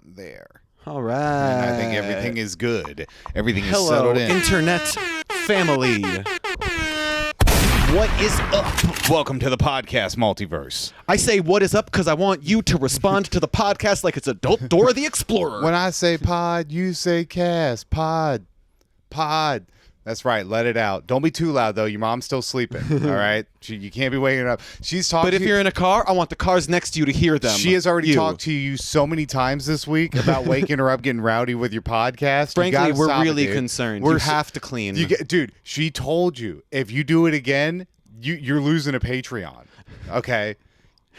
there. All right. And I think everything is good. Everything is Hello, settled in. internet family. What is up? Welcome to the podcast multiverse. I say what is up because I want you to respond to the podcast like it's adult Dora the Explorer. When I say pod, you say cast. Pod. That's right. Let it out. Don't be too loud, though. Your mom's still sleeping, all right? You can't be waking up. She's talking But if you're in a car, I want the cars next to you to hear them. She has already talked to you so many times this week about waking her up, getting rowdy with your podcast. Frankly, we're stop really it, dude. concerned. You have to clean. Dude, she told you, if you do it again, you're losing a Patreon, okay?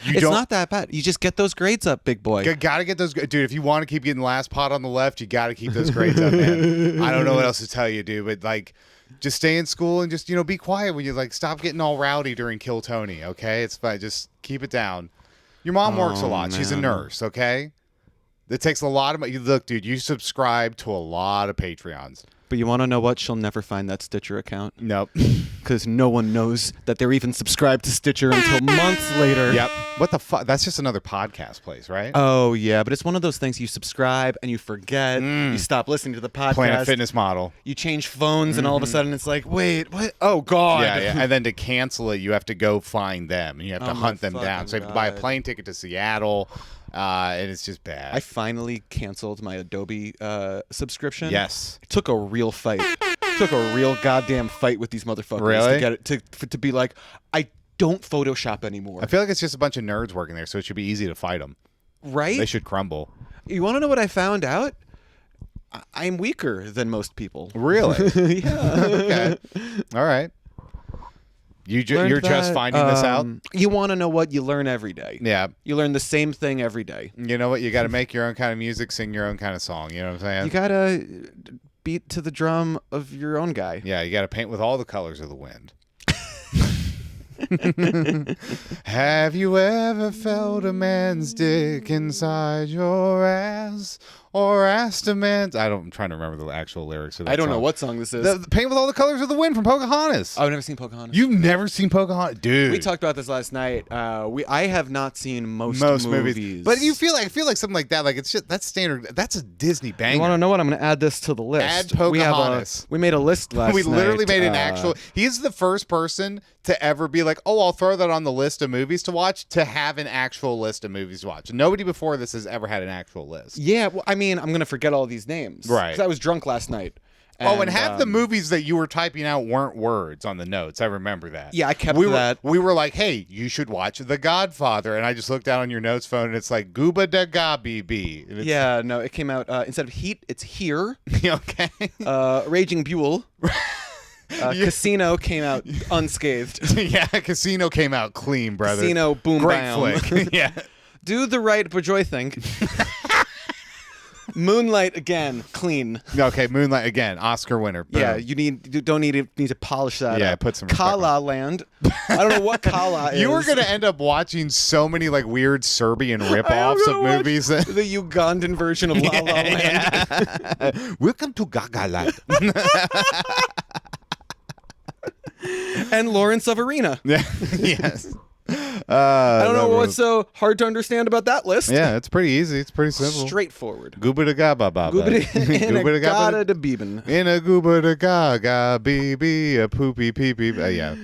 It's not that bad. You just get those grades up, big boy. Gotta get those, dude. If you want to keep getting last pot on the left, you gotta keep those grades up, man. I don't know what else to tell you, dude, but like, just stay in school and just be quiet when you stop getting all rowdy during Kill Tony. Okay, it's fine. Just keep it down. Your mom works a lot. Man. She's a nurse. Okay, it takes a lot of money. Look, dude, you subscribe to a lot of Patreons. But you want to know what? She'll never find that Stitcher account. Nope. Because no one knows that they're even subscribed to Stitcher until months later. Yep. What the fuck? That's just another podcast place, right? Oh, yeah. But it's one of those things you subscribe and you forget. You stop listening to the podcast. Planet Fitness model. You change phones and all of a sudden it's like, wait, what? Oh, God. Yeah. And then to cancel it, you have to go find them. And you have to hunt them down. So you have to buy a God. plane ticket to Seattle. And it's just bad. I finally canceled my Adobe subscription. Yes. It took a real fight. It took a real goddamn fight with these motherfuckers Really? to get it to be like, I don't Photoshop anymore. I feel like it's just a bunch of nerds working there, so it should be easy to fight them. Right? They should crumble. You want to know what I found out? I'm weaker than most people. Really? Yeah. Okay. All right. You're just finding this out? You want to know what? You learn every day. Yeah. You learn the same thing every day. You know what? You got to make your own kind of music, sing your own kind of song. You know what I'm saying? You got to beat to the drum of your own guy. Yeah, you got to paint with all the colors of the wind. Have you ever felt a man's dick inside your ass? Or asked a man... I'm trying to remember the actual lyrics of that I don't song. know what song this is. The Paint with All the Colors of the Wind from Pocahontas. I've never seen Pocahontas. You've never seen Pocahontas? Dude. We talked about this last night. I have not seen most movies. But I feel like something like that, like it's just, that's standard. That's a Disney banger. You want to know what? I'm going to add this to the list. Add Pocahontas. We made a list last night. We literally made an actual... He's the first person to ever be like, oh, I'll throw that on the list of movies to watch, to have an actual list of movies to watch. Nobody before this has ever had an actual list. Yeah, well, I mean, I'm going to forget all these names. Right. Because I was drunk last night. And half the movies that you were typing out weren't words on the notes. I remember that. Yeah, I kept that. We were like, hey, you should watch The Godfather. And I just looked down on your notes phone, and it's like, Gooba da ga BB. Yeah, no, it came out, instead of Heat, it's Here. Okay. Raging Buell. Casino came out unscathed. Yeah, Casino came out clean, brother. Casino, boom, Great bam. flick. Yeah. Do the right Bajoy thing. Moonlight again, clean. Okay, Moonlight again, Oscar winner. Boom. Yeah, you need to polish that. Yeah, up. put some respect Kala Land. I don't know what Kala is. You were gonna end up watching so many like weird Serbian ripoffs of movies. The Ugandan version of La La Land. Yeah. Welcome to Gagaland. And Lawrence of Arena. Yeah. Yes. I don't know what's so hard to understand about that list. Yeah, it's pretty easy. It's pretty simple. Straightforward. Gooba da ga ba ba. In a gada de bieben. In a gooba da ga ga bb a poopy pee pee. Yeah.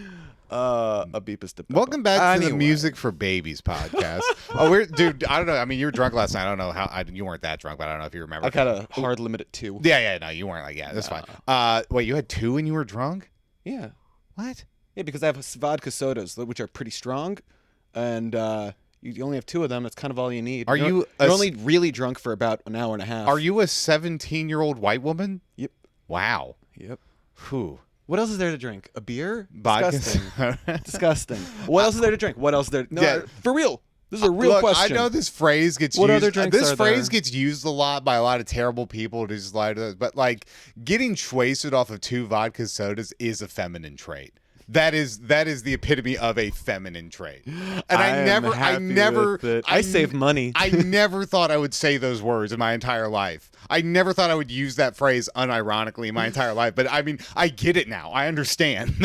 A beep is the. Welcome back to the Music for Babies podcast. Dude. I don't know. I mean, you were drunk last night. I don't know how. You weren't that drunk, but I don't know if you remember. I've had a hard limit at 2. Yeah. No, you weren't like. Yeah, that's fine. Wait, you had 2 when you were drunk? Yeah. What? Yeah, because I have vodka sodas, which are pretty strong, and you only have 2 of them. That's kind of all you need. You're only really drunk for about an hour and a half. Are you a 17-year-old white woman? Yep. Wow. Yep. Whew. What else is there to drink? A beer? Vodka. Disgusting. Disgusting. What else is there to drink? What else is there? No, Yeah. For real. This is a real question. I know this phrase gets What used. other drinks This are phrase there? gets used a lot by a lot of terrible people to just lie to us. But like getting wasted off of 2 vodka sodas is a feminine trait. That is the epitome of a feminine trait. And I save money. I never thought I would say those words in my entire life. I never thought I would use that phrase unironically in my entire life. But I mean, I get it now. I understand.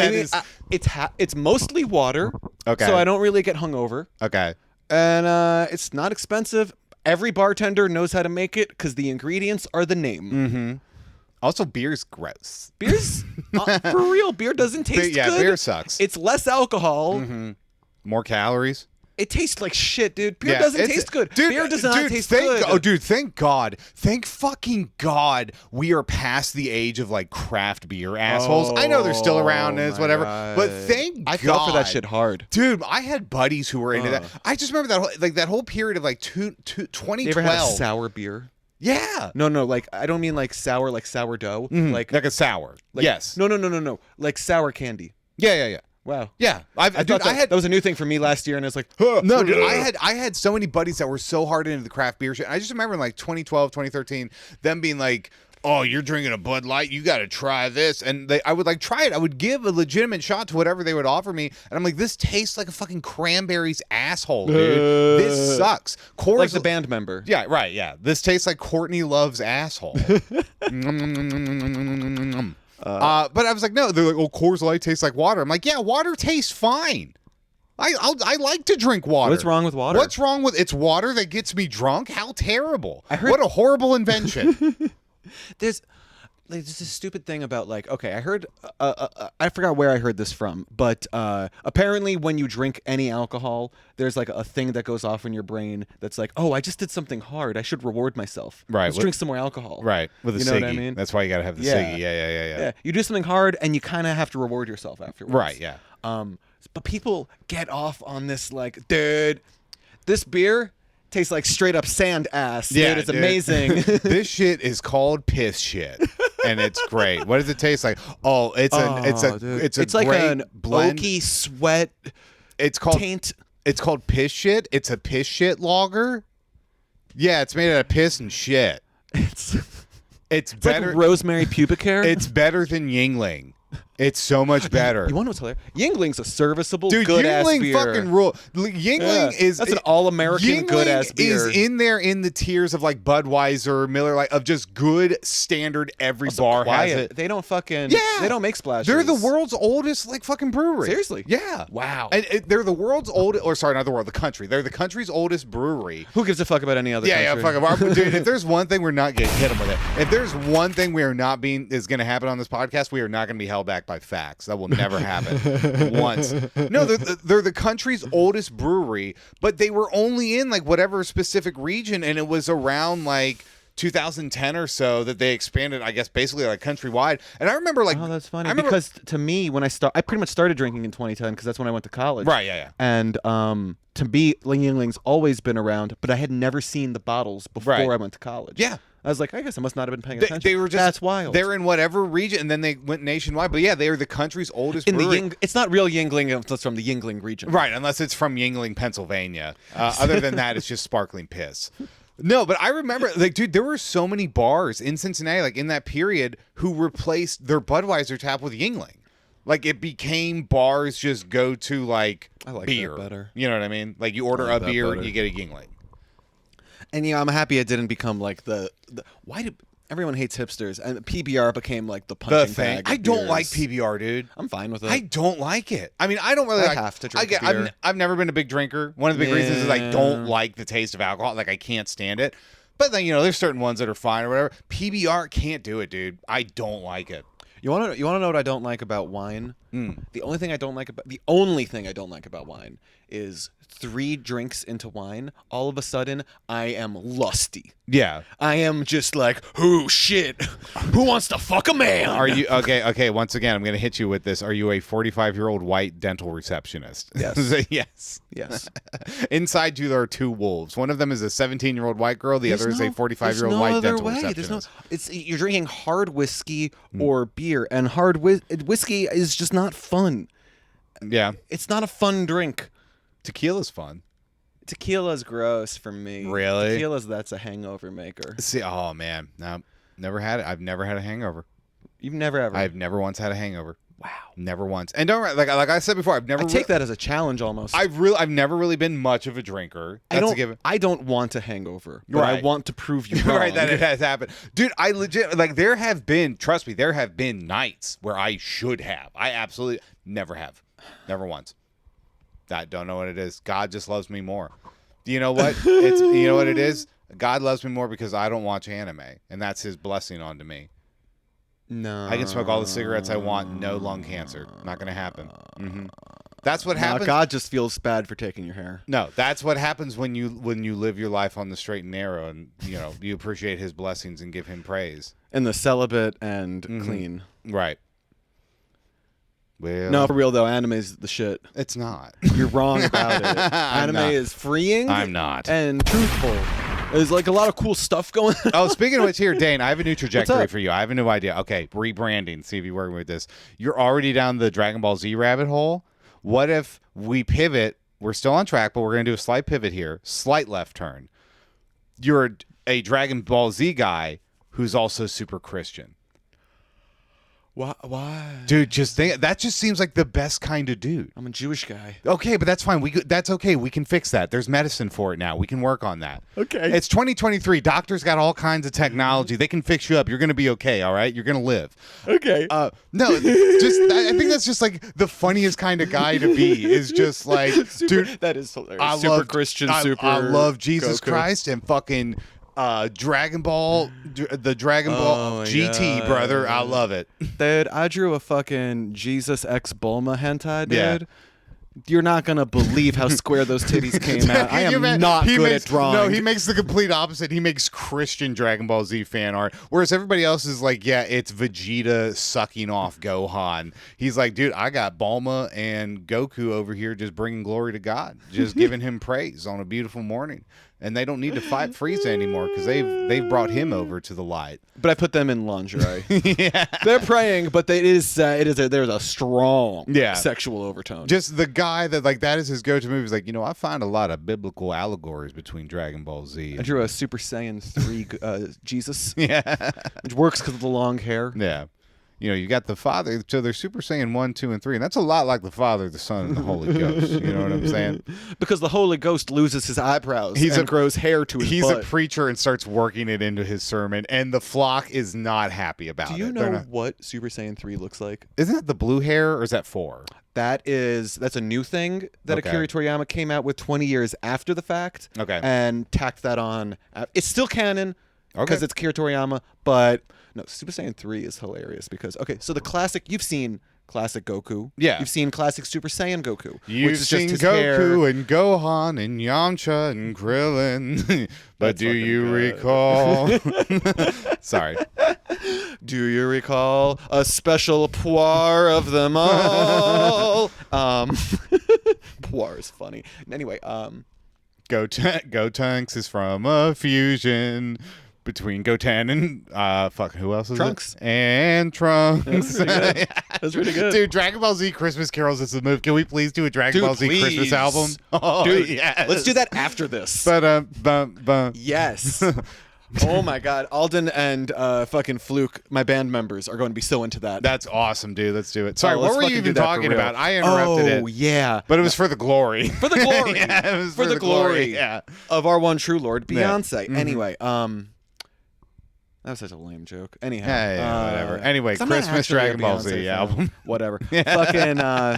It's mostly water. Okay. So I don't really get hungover. Okay. And it's not expensive. every bartender knows how to make it because the ingredients are the name. Mm-hmm. Also, beer's gross. Beer's for real. Beer doesn't taste good. Beer sucks. It's less alcohol. Mm-hmm. More calories. It tastes like shit, dude. Beer doesn't taste good. Dude, beer does not taste good. Oh, dude, thank God. Thank fucking God we are past the age of like craft beer assholes. I know they're still around and it's whatever, but thank God. I fell for that shit hard. Dude, I had buddies who were into that. I just remember that whole period of like 2012. You ever had a sour beer? Yeah. No, like I don't mean like sourdough. Like a sour. Yes. No. Like sour candy. Yeah. Wow. Yeah. I thought that was a new thing for me last year, and it's like, huh. No, dude, I had so many buddies that were so hard into the craft beer shit. I just remember in like 2012, 2013, them being like, oh, you're drinking a Bud Light, you got to try this. And I would like try it. I would give a legitimate shot to whatever they would offer me. And I'm like, this tastes like a fucking Cranberries asshole, dude. This sucks. Coors, like the band member. Yeah, right, yeah. This tastes like Courtney Love's asshole. But I was like, no. They're like, oh, Coors Light tastes like water. I'm like, yeah, water tastes fine. I like to drink water. What's wrong with water? What's wrong with it's water that gets me drunk? How terrible! What a horrible invention. There's this stupid thing about like, okay, I heard, I forgot where I heard this from, but apparently when you drink any alcohol, there's like a thing that goes off in your brain that's like, oh, I just did something hard. I should reward myself. Right. Let's drink some more alcohol. Right. With a you know ciggy. what I mean? That's why you got to have the ciggy. Yeah. You do something hard and you kind of have to reward yourself afterwards. Right, yeah. But people get off on this like, dude, this beer tastes like straight up sand ass. Yeah, dude, it's amazing. This shit is called piss shit, and it's great. What does it taste like? Oh, it's like great an blend. oaky sweat. It's called taint. It's called piss shit. It's a piss shit lager. Yeah, it's made out of piss and shit. It's better. Like rosemary pubic hair. It's better than Yingling. It's so much better. You want to know what's hilarious? Yingling's a serviceable, dude, good-ass beer. Yingling fucking rule. Yingling is... That's an all-American good-ass beer. Yingling is in there in the tiers of like Budweiser, Miller Lite, of just good standard every bar has it. They don't fucking... Yeah. They don't make splashes. They're the world's oldest like fucking brewery. Seriously? Yeah. Wow. And they're the world's oldest... Or sorry, not the world, the country. They're the country's oldest brewery. Who gives a fuck about any other country? Yeah, fuck them. Dude, if there's one thing we're not getting hit them with it. If there's one thing we are not being... is going to happen on this podcast, we are not going to be held back by facts. That will never happen once. No, they're the country's oldest brewery, but they were only in like whatever specific region, and it was around like 2010 or so that they expanded, I guess, basically like countrywide. And I remember like, oh, that's funny because to me, when I pretty much started drinking in 2010 because that's when I went to college. Right. Yeah. And to me, Yingling's always been around, but I had never seen the bottles before I went to college. Yeah. I was like, I guess I must not have been paying attention. They were just, that's wild. They're in whatever region, and then they went nationwide. But yeah, they are the country's oldest brewery. It's not real Yingling unless it's from the Yingling region. Right, unless it's from Yingling, Pennsylvania. Other than that, it's just sparkling piss. No, but I remember, like, dude, there were so many bars in Cincinnati, like, in that period, who replaced their Budweiser tap with Yingling. Like, it became bars just go to, like, I like beer. That better. You know what I mean? Like, you order a beer, you get a Yingling. And, I'm happy it didn't become, like, why did... Everyone hates hipsters, and PBR became like the punching bag. I don't like PBR, dude. I'm fine with it. I don't like it. I mean, I don't really. I have to drink beer. I've never been a big drinker. One of the big reasons is I don't like the taste of alcohol. Like I can't stand it. But then there's certain ones that are fine or whatever. PBR can't do it, dude. I don't like it. You want to know what I don't like about wine? The only thing I don't like about wine is 3 drinks into wine, all of a sudden I am lusty. Yeah. I am just like, oh shit, who wants to fuck a man? Are you okay, once again I'm gonna hit you with this. Are you a 45-year-old white dental receptionist? Yes. Yes. Inside you there are 2 wolves. One of them is a 17-year-old white girl, the other is a 45-year-old white dental receptionist. You're drinking hard whiskey or beer, and hard whiskey is just not fun. Yeah. It's not a fun drink. Tequila's fun. Tequila's gross for me. Really? That's a hangover maker. See, oh man, no, never had it. I've never had a hangover. You've never ever? I've never once had a hangover. Wow. Never once. And don't like I said before, I've never. I take that as a challenge almost. I've never really been much of a drinker. I don't want a hangover, but I want to prove you wrong. Right, that it has happened, dude. I legit there have been. Trust me, there have been nights where I should have. I absolutely never have. Never once. I don't know what it is. God just loves me more. You know what? It's you know what it is? God loves me more because I don't watch anime, and that's his blessing onto me. No. I can smoke all the cigarettes I want, no lung cancer. Not going to happen. That's what happens. God just feels bad for taking your hair. No, that's what happens when you live your life on the straight and narrow, and you appreciate his blessings and give him praise. And the celibate and clean. Right. Well, No, for real though, anime is the shit. it's not. You're wrong about it. Anime not. is freeing. I'm not. And truthful. There's like a lot of cool stuff going on. Oh, speaking of which, here, Dane, I have a new trajectory up? for you. I have a new idea. Okay, rebranding. See if you're working with this. You're already down the Dragon Ball Z rabbit hole. What if we pivot? We're still on track, but we're going to do a slight pivot here. Slight left turn. You're a Dragon Ball Z guy who's also super Christian. Why? Dude, just think that just seems like the best kind of dude. I'm a Jewish guy. Okay, but that's fine. That's okay. We can fix that. There's medicine for it now. We can work on that. Okay. It's 2023. Doctors got all kinds of technology. They can fix you up. You're going to be okay, all right? You're going to live. Okay. No, just I think that's just like the funniest kind of guy to be is just like, dude, that is hilarious. I Super love Christian, I love Jesus Goku. Christ and fucking Dragon Ball, the Dragon Ball my GT, God. brother. I love it. Dude, I drew a fucking Jesus X Bulma hentai, dude. Yeah. You're not gonna believe how square those titties came out. I am not good at drawing. No, he makes the complete opposite. He makes Christian Dragon Ball Z fan art, whereas everybody else is like, yeah, it's Vegeta sucking off Gohan. He's like, dude, I got Bulma and Goku over here just bringing glory to God, just giving him praise on a beautiful morning. And they don't need to fight Frieza anymore because they've brought him over to the light. But I put them in lingerie. Yeah, They're praying, but there's a strong sexual overtone. just the guy that is his go-to movie. Is like, I find a lot of biblical allegories between Dragon Ball Z. I drew a Super Saiyan 3 Jesus. Yeah, Which works because of the long hair. yeah. You got the Father, so they're Super Saiyan 1, 2, and 3, and that's a lot like the Father, the Son, and the Holy Ghost. You know what I'm saying? Because the Holy Ghost loses his eyebrows and grows hair to his He's butt. a preacher and starts working it into his sermon, and the flock is not happy about it. Do you know what Super Saiyan 3 looks like? Isn't that the blue hair, or is that 4? That's a new thing that Okay. Akira Toriyama came out with 20 years after the fact. Okay. And tacked that on. It's still canon because Okay. it's Akira Toriyama, but no, Super Saiyan 3 is hilarious because so the classic, you've seen classic Goku. Yeah. You've seen classic Super Saiyan Goku. You've which is seen just his Goku hair. and Gohan and Yamcha and Krillin, but That's do fucking you good. recall? Sorry. Do you recall a special poir of them all? Poir is funny. Anyway, Gotenks is from a fusion between Goten and who else is Trunks. it? And Trunks. That's pretty good. Dude, Dragon Ball Z Christmas carols is the move. Can we please do a Dragon Dude, Ball Z Christmas please. album? Oh, Dude, yes. let's do that after this. Ba-dum-bum-bum. Yes. Oh my God, Alden and fucking Fluke, my band members, are going to be so into that. That's awesome, dude. Let's do it. Sorry, let's what were you fucking even do that for talking real. about? I interrupted it. Oh yeah, But it was for the glory. for the glory, Yeah, it was for the glory, Yeah. of our one true Lord, Yeah. Beyonce. Mhm. Anyway, that was such a lame joke. Anyhow, Yeah, whatever. Anyway, 'cause I'm not Christmas actually a Dragon Ball Beyonce Z fan. album. Whatever. Yeah.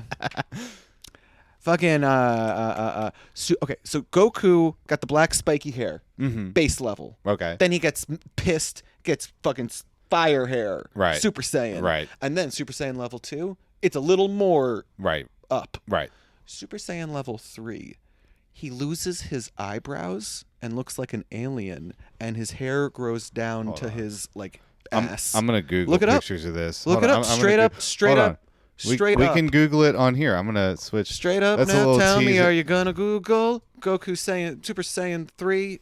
Okay, so Goku got the black spiky hair, Mm-hmm. base level. Okay. Then he gets pissed, gets fucking fire hair, Right. Super Saiyan, Right. And then Super Saiyan level 2, it's a little more Right. up. Right. Super Saiyan level 3, he loses his eyebrows and looks like an alien, and his hair grows down to his like ass. I'm gonna Google Look it up. pictures of this. Look Hold it on, up, I'm straight gonna up, straight hold up, on. straight we up. can Google it on here. I'm gonna switch. Straight up That's a now, little tell me, teaser. are you gonna Google Goku Saiyan Super Saiyan 3?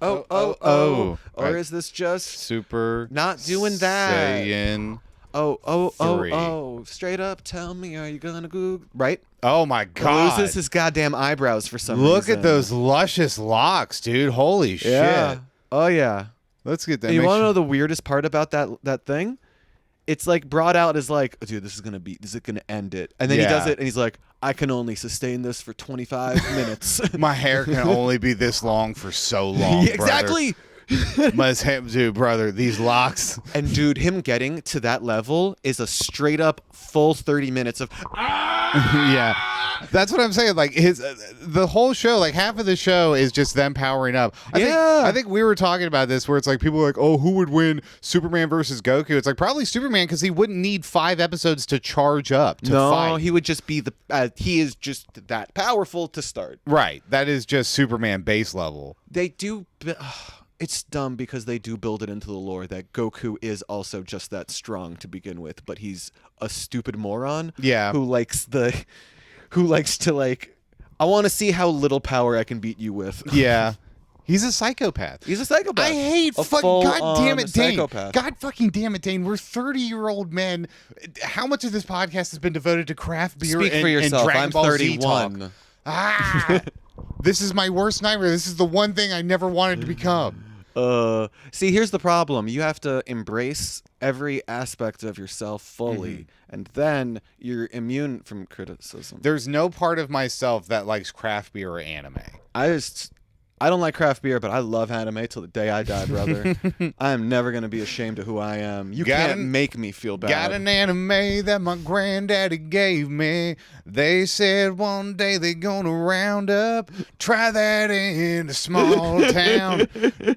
Oh, oh. Or Right. is this just Super not doing that? Saiyan. Oh, 3. straight up, tell me, are you gonna Google? Right? Oh my God! Loses his goddamn eyebrows for some Look reason. at those luscious locks, dude. Holy Yeah. shit! Oh yeah. Let's get that. And you Make want to sure- know the weirdest part about that thing? It's like brought out as like, dude, this is gonna end it. And then he does Yeah. it, and he's like, I can only sustain this for 25 minutes. My hair can only be this long for so long. Yeah, exactly. Dude, brother, these locks. And dude, him getting to that level is a straight up full 30 minutes of Yeah, that's what I'm saying. Like the whole show, like half of the show is just them powering up. I think we were talking about this where it's like people are like, oh, who would win, Superman versus Goku? It's like probably Superman because he wouldn't need 5 episodes to charge up to fight. He would just be he is just that powerful to start. Right, that is just Superman base level. They do. It's dumb because they do build it into the lore that Goku is also just that strong to begin with, but he's a stupid moron. Yeah. Who likes to like, I want to see how little power I can beat you with. Yeah. He's a psychopath. He's a psychopath. I hate God damn it, Dane. God fucking damn it, Dane. We're 30-year-old men. How much of this podcast has been devoted to craft beer Speak and, for yourself. and Dragon I'm Ball 31. Z talk? Ah! This is my worst nightmare. This is the one thing I never wanted to become. See, here's the problem. You have to embrace every aspect of yourself fully, and then you're immune from criticism. There's no part of myself that likes craft beer or anime. I don't like craft beer, but I love anime till the day I die, brother. I am never going to be ashamed of who I am. You can't make me feel bad. Got an anime that my granddaddy gave me. They said one day they're going to round up. Try that in a small town.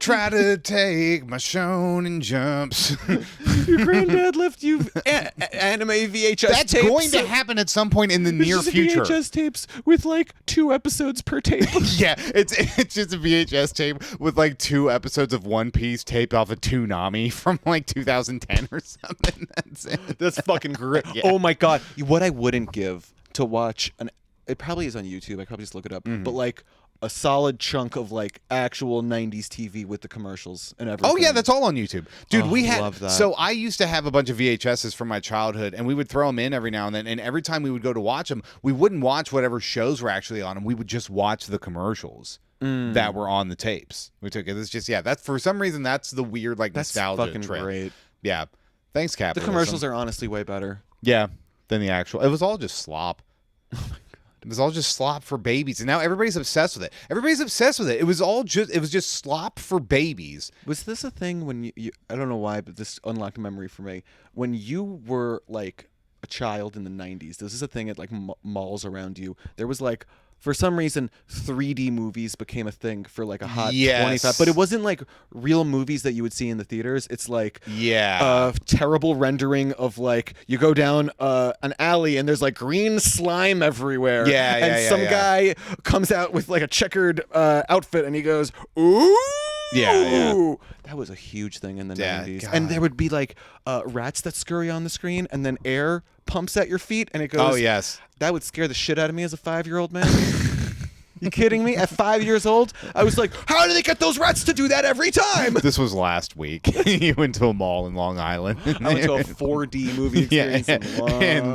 Try to take my shonen jumps. Your granddad left you anime VHS That's tapes. going to happen at some point in the near future. VHS tapes with like 2 episodes per tape. Yeah, it's just a VHS tape with like 2 episodes of One Piece taped off a Toonami from like 2010 or something. That's it. That's fucking great. Yeah. Oh my god. What I wouldn't give to watch it probably is on YouTube. I could probably just look it up. But like a solid chunk of like actual 90s TV with the commercials and everything. Oh yeah, that's all on YouTube. Dude, we had love that. So I used to have a bunch of VHSs from my childhood and we would throw them in every now and then, and every time we would go to watch them, we wouldn't watch whatever shows were actually on them. We would just watch the commercials that were on the tapes. We took it. It's just that's for some reason that's the weird like nostalgia fucking trip. Great. Yeah. Thanks, capitalism. The commercials are honestly way better. Yeah, than the actual. It was all just slop. Oh my god. It was all just slop for babies, and now everybody's obsessed with it. Everybody's obsessed with it. It was just slop for babies. Was this a thing when you I don't know why, but this unlocked a memory for me. When you were like a child in the 90s, this is a thing at like malls around you. There was like, for some reason, 3D movies became a thing for like a hot 25. But it wasn't like real movies that you would see in the theaters. It's like terrible rendering of like you go down an alley and there's like green slime everywhere. And some guy comes out with like a checkered outfit and he goes, ooh. Yeah. That was a huge thing in the 90s. God. And there would be like rats that scurry on the screen and then air pumps at your feet and it goes. Oh, yes. That would scare the shit out of me as a 5-year-old man. You kidding me? At 5 years old, I was like, how do they get those rats to do that every time? This was last week. You went to a mall in Long Island. I went to a 4D movie experience in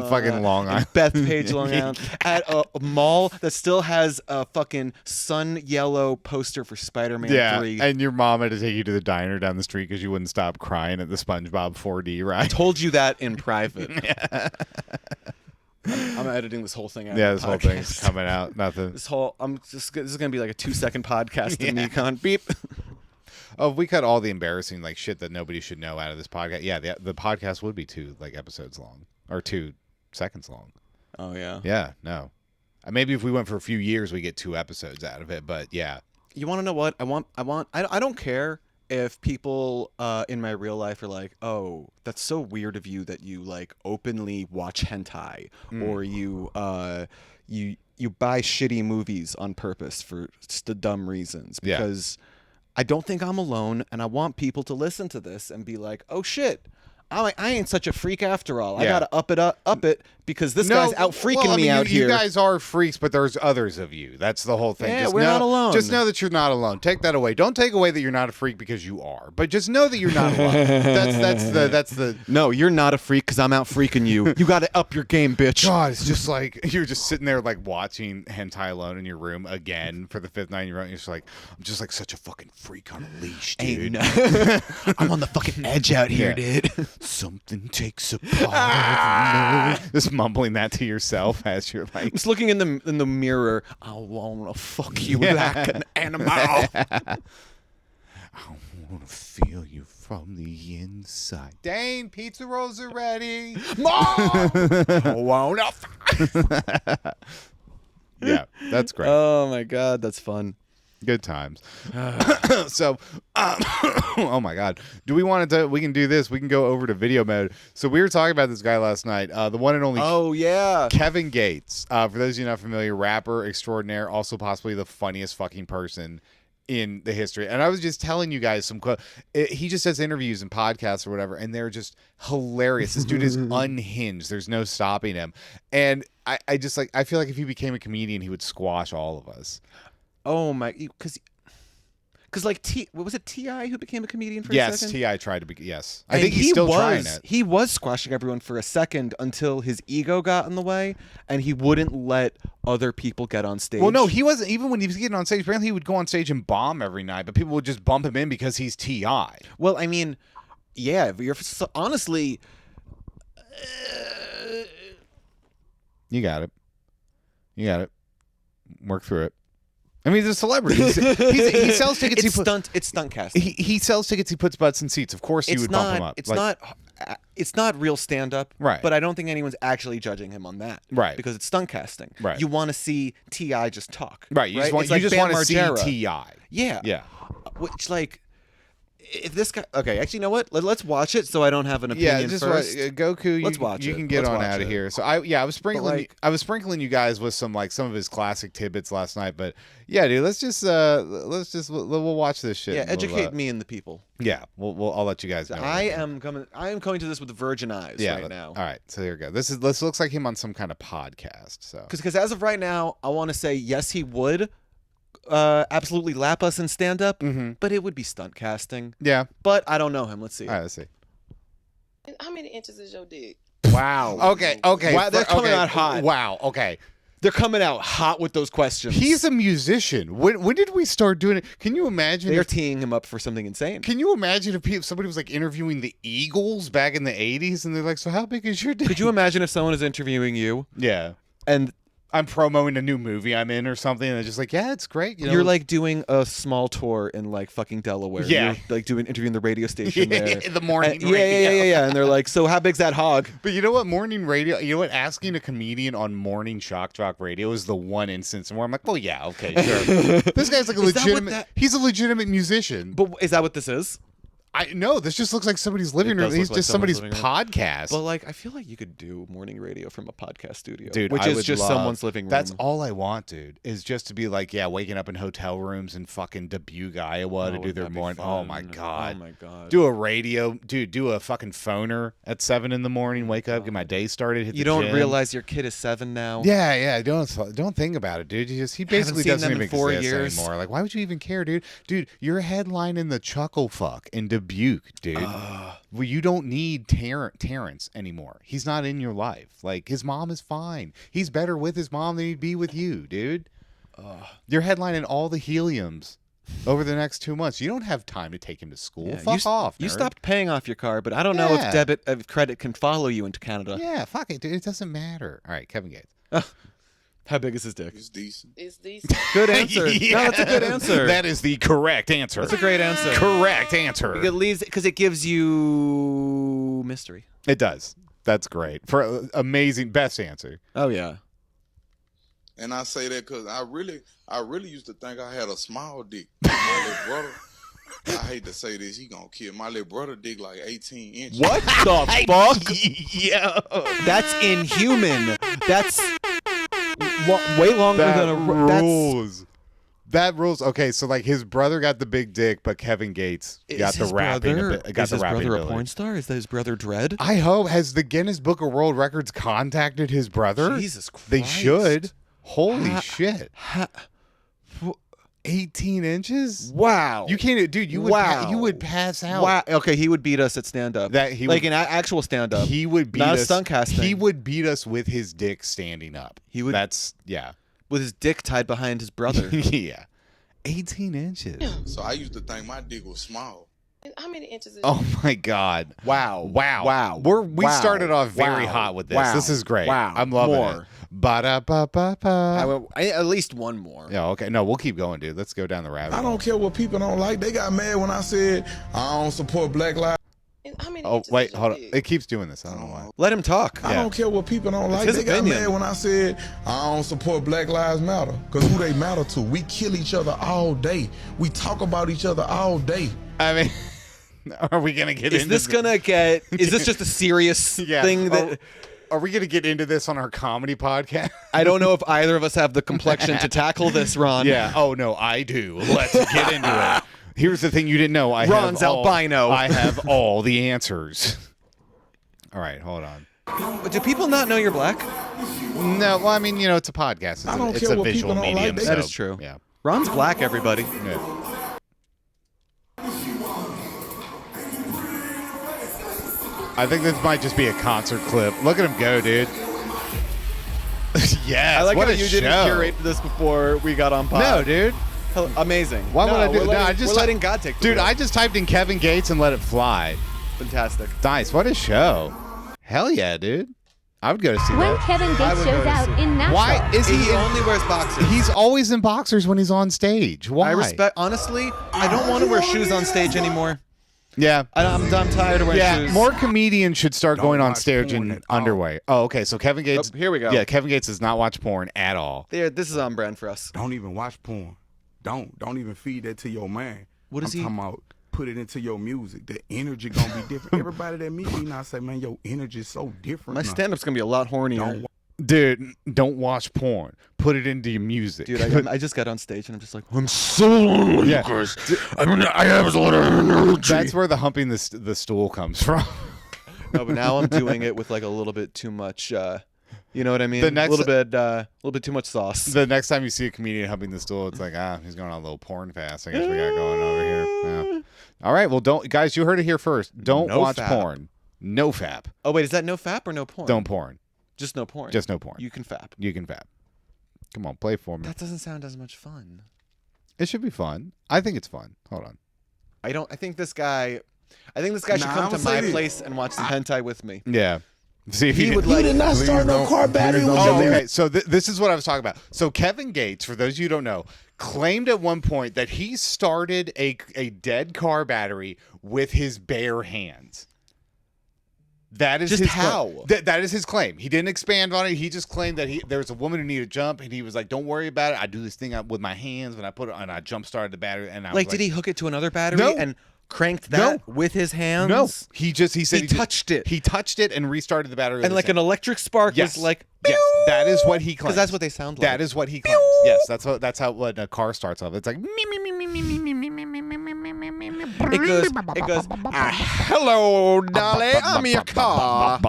fucking Long Island. Bethpage, Long Island. At a mall that still has a fucking sun yellow poster for Spider-Man 3. And your mom had to take you to the diner down the street because you wouldn't stop crying at the SpongeBob 4D ride. I told you that in private. I'm editing this whole thing out. Yeah, this whole thing's coming out. Nothing. This is gonna be like a 2-second podcast and me going beep. Oh, if we cut all the embarrassing like shit that nobody should know out of this podcast. Yeah, the podcast would be 2 like episodes long or 2 seconds long. Oh yeah. Yeah, no. Maybe if we went for a few years, we get 2 episodes out of it. But yeah. You want to know what I don't care if people in my real life are like, oh, that's so weird of you that you like openly watch hentai or you buy shitty movies on purpose for just dumb reasons, because I don't think I'm alone, and I want people to listen to this and be like, oh shit, I ain't such a freak after all. I gotta up it because this guy's out freaking me out here. You guys are freaks, but there's others of you. That's the whole thing. Yeah, we're not alone. Just know that you're not alone. Take that away. Don't take away that you're not a freak because you are. But just know that you're not alone. That's the. No, you're not a freak because I'm out freaking you. You gotta up your game, bitch. God, it's just like you're just sitting there like watching hentai alone in your room again for the 5th night. You're just like, I'm just like such a fucking freak on a leash, dude. I'm on the fucking edge out here, dude. Something takes a part. Just mumbling that to yourself as you're like just looking in the mirror. I wanna fuck you like an animal. I wanna feel you from the inside. Dane, pizza rolls are ready. Mom! I wanna Yeah, that's great. Oh my God, that's fun. Good times. So, oh my God, do we want to? We can do this. We can go over to video mode. So we were talking about this guy last night. The one and only. Oh yeah, Kevin Gates. For those of you not familiar, rapper extraordinaire, also possibly the funniest fucking person in the history. And I was just telling you guys he just does interviews and podcasts or whatever, and they're just hilarious. This dude is unhinged. There's no stopping him. And I just like, I feel like if he became a comedian, he would squash all of us. Oh my, because like what was it, T.I. who became a comedian for a Yes, second? T.I. tried to be. Yes, I And think he's still trying it. He was squashing everyone for a second until his ego got in the way, and he wouldn't let other people get on stage. Well, no, he wasn't. Even when he was getting on stage, apparently he would go on stage and bomb every night, but people would just bump him in because he's T.I. Well, I mean, yeah, honestly, You got it. You got it. Work through it. I mean, he's a celebrity. He sells tickets. It's stunt casting. He sells tickets. He puts butts in seats. Of course, he would bump him up. It's not real stand up. Right. But I don't think anyone's actually judging him on that. Right. Because it's stunt casting. Right. You want to see T.I. just talk. Right. You just want Bam to see Margera. T.I. Yeah. Yeah. Which, like, if this guy, okay, actually, you know what? Let's watch it so I don't have an opinion Yeah, just first. Goku. Let's watch You it. can get Let's on watch out of it. here. So I was sprinkling. I was sprinkling you guys with some of his classic tidbits last night. But yeah, dude, we'll watch this shit. Yeah, and educate me and the people. Yeah, I'll let you guys know. I am coming to this with virgin eyes right now. All right, so here we go. This looks like him on some kind of podcast. So Because as of right now, I want to say yes, he would absolutely lap us in stand up, but it would be stunt casting. yeah. But I don't know him. Let's see. All right, let's see. How many inches is your dick? Wow. Okay. Wow, they're coming out hot. Wow. Okay. They're coming out hot with those questions. He's a musician. When did we start doing it? Can you imagine? They're teeing him up for something insane. Can you imagine if somebody was like interviewing the Eagles back in the 80s and they're like, so how big is your dick? Could you imagine if someone is interviewing you Yeah. and I'm promoting a new movie I'm in or something, and they're just like, yeah, it's great. You know? you're like doing a small tour in like fucking Delaware? Yeah. You're like interviewing the radio station there. in the morning Yeah, radio. yeah. And they're like, so how big's that hog? But you know what? Morning radio, you know what? Asking a comedian on morning shock jock radio is the one instance where I'm like, well, yeah, okay, sure. This guy's like a Is that what legitimate, he's a legitimate musician. But is that what this is? I know this just looks like somebody's living room. does He's look like just someone's somebody's living room. podcast. But like, I feel like you could do morning radio from a podcast studio, Dude, which I is would just love- someone's living room. That's all I want, dude, is just to be like, yeah, waking up in hotel rooms in fucking Dubuque, Iowa to do their morning. Oh my god. Oh my god. Do a radio, dude. Do a fucking phoner at 7 in the morning. Wake up, get my day started. Hit You the don't gym. realize your kid is 7 now. Yeah. Don't think about it, dude. He basically seen doesn't them in even 4 exist years. anymore. Like, why would you even care, dude? Dude, you're headlining the Chuckle Fuck in Dubuque, dude. Well, you don't need Terrence anymore. He's not in your life. Like, his mom is fine. He's better with his mom than he'd be with you, dude. You're headlining all the heliums over the next 2 months. You don't have time to take him to school. Yeah, Fuck off. You nerd. stopped paying off your car, but I don't know if credit can follow you into Canada. Yeah, fuck it, dude. It doesn't matter. All right, Kevin Gates. How big is his dick? It's decent. It's decent. Good answer. Yeah. No, that's a good answer. That is the correct answer. That's a great answer. Correct answer. It leaves because it gives you mystery. It does. That's great. For amazing, best answer. Oh yeah. And I say that because I really used to think I had a small dick. My little brother, I hate to say this, he gonna kill my little brother. Dick like 18 inches. What the fuck? Yeah. That's inhuman. That's way longer than a. rules. That rules. Okay, so like his brother got the big dick, but Kevin Gates got the rapping. Is his brother a porn star? Is that his brother Dredd? I hope. Has the Guinness Book of World Records contacted his brother? Jesus Christ. They should. Holy shit. 18 inches? Wow. You can't, dude. You would, Wow. you would pass out. Wow. Okay, he would beat us at stand up. That he like would- in actual stand up. He would beat Not us. a stunt casting. He would beat us with his dick standing up. He would- That's yeah. with his dick tied behind his brother. Yeah. 18 inches. So I used to think my dick was small. How many inches is Oh my God. Wow. Wow. Wow. We Wow. started off very Wow. hot with this. Wow. This is great. Wow. I'm loving More. it. Ba-da-ba-ba-ba. At least one more. Yeah, okay. No, we'll keep going, dude. Let's go down the rabbit I hole. don't care what people don't like. They got mad when I said I don't support Black Lives. And how many Oh inches wait, is your hold on. dick? It keeps doing this. I don't know why. Let him talk. I don't care what people don't like. his They got opinion. mad when I said I don't support Black Lives Matter. Because who they matter to? We kill each other all day. We talk about each other all day. I mean, are we gonna get Is into this gonna get? Is this just a serious thing that? Are we gonna get into this on our comedy podcast? I don't know if either of us have the complexion to tackle this, Ron. Yeah. Oh no, I do. Let's get into it. Here's the thing you didn't know. Ron's albino. I have all the answers. All right, hold on. But do people not know you're black? No, well, I mean, it's a podcast. I don't It's care a what visual people don't medium. like. So, That is true. Yeah. Ron's black, everybody. Yeah. I think this might just be a concert clip. Look at him go, dude. Yes. I like what how a you show. didn't curate this before we got on pod. No, dude. Amazing. Why would I do? We're letting, I just we're letting God take the Dude, wheel. I just typed in Kevin Gates and let it fly. Fantastic. Nice. What a show. Hell yeah, dude. I would go to see When that. Kevin Gates would go shows to out see in Nashville. Why is he He in, only wears boxers. He's always in boxers when he's on stage. Why? I respect. Honestly, I don't want to wear shoes on stage anymore. Yeah. I'm tired of wearing Yeah, shoes. more comedians should start Don't going on watch stage porn in at all. underwear. Oh, okay. So Kevin Gates. Oh, here we go. Yeah, Kevin Gates does not watch porn at all. There, this is on brand for us. Don't even watch porn. Don't even feed that to your man. What is I'm he- talking about? Put it into your music. The energy gonna be different. Everybody that meet me now say, man, your energy is so different. My now. stand-up's gonna be a lot hornier. Don't Dude, don't watch porn. Put it into your music. Dude, I just got on stage and I'm just like, I'm so lonely, Yeah. guys. I have a lot of energy. That's where the humping the stool comes from. No, but now I'm doing it with like a little bit too much. You know what I mean? The next- a little bit too much sauce. The next time you see a comedian humping the stool, it's like, he's going on a little porn fast. I guess we got going over here. Yeah. All right, well, don't guys. You heard it here first. Don't No watch fap. porn. No fap. Oh wait, is that no fap or no porn? Don't porn. Just no porn. Just no porn. You can fap. You can fap. Come on, play for me. That doesn't sound as much fun. It should be fun. I think it's fun. Hold on. I think this guy should Nah, come I'ma to say my this. place and watch some hentai with me. Yeah. See if He you would can- like. did not start no car battery with Oh, your okay. So this is what I was talking about. So Kevin Gates, for those of you who don't know, claimed at one point that he started a dead car battery with his bare hands. That is Just his how? Claim. That is his claim. He didn't expand on it. He just claimed that there was a woman who needed to jump, and he was like, "Don't worry about it. I do this thing with my hands, and I put it, and I jump started the battery." And I Like, was did he hook it to another battery No. and cranked that with his hands? No, he said He touched it. He touched it and restarted the battery. with And his like an hands. electric spark Yes. was like, Yes, that is what he claims. because that's what they sound like. That is what he claims. Yes, that's how when a car starts off. It's like It goes. Hello, Dolly. I'm your car.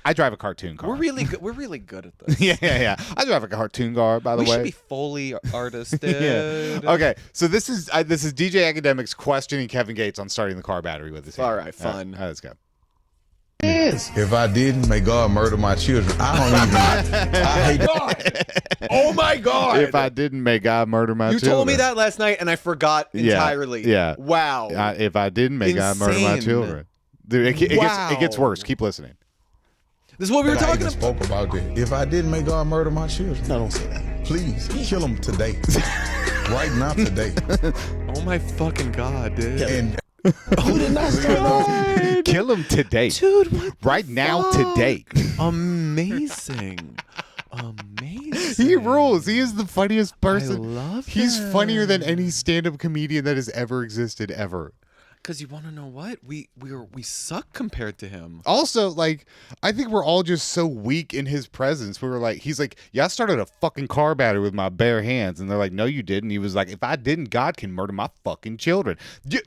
I drive a cartoon car. We're really good. We're really good at this. yeah. I drive a cartoon car, by the We way. should be Foley artisted. Yeah. Okay, so this is DJ Academics questioning Kevin Gates on starting the car battery with his hand. All right, fun. All right, let's go. If I didn't, may God murder my children. I don't even. I hate God. Oh my God. If I didn't, may God murder my You children. told me that last night, and I forgot entirely. Yeah. Wow. If I didn't, may God murder my Insane. children. Dude, it gets worse. Keep listening. This is what we were I talking even about. spoke about that. If I didn't, may God murder my children. No, don't say that. Please kill them today. Right now, today. Oh my fucking god, dude. And who did not start Kill him today. Dude, what the Right now, fuck? today. Amazing. Amazing. He rules. He is the funniest person. I love He's him. funnier than any stand-up comedian that has ever existed ever. Because you want to know what? We suck compared to him. Also, like, I think we're all just so weak in his presence. We were like, he's like, yeah, I started a fucking car battery with my bare hands. And they're like, no, you didn't. He was like, if I didn't, God can murder my fucking children.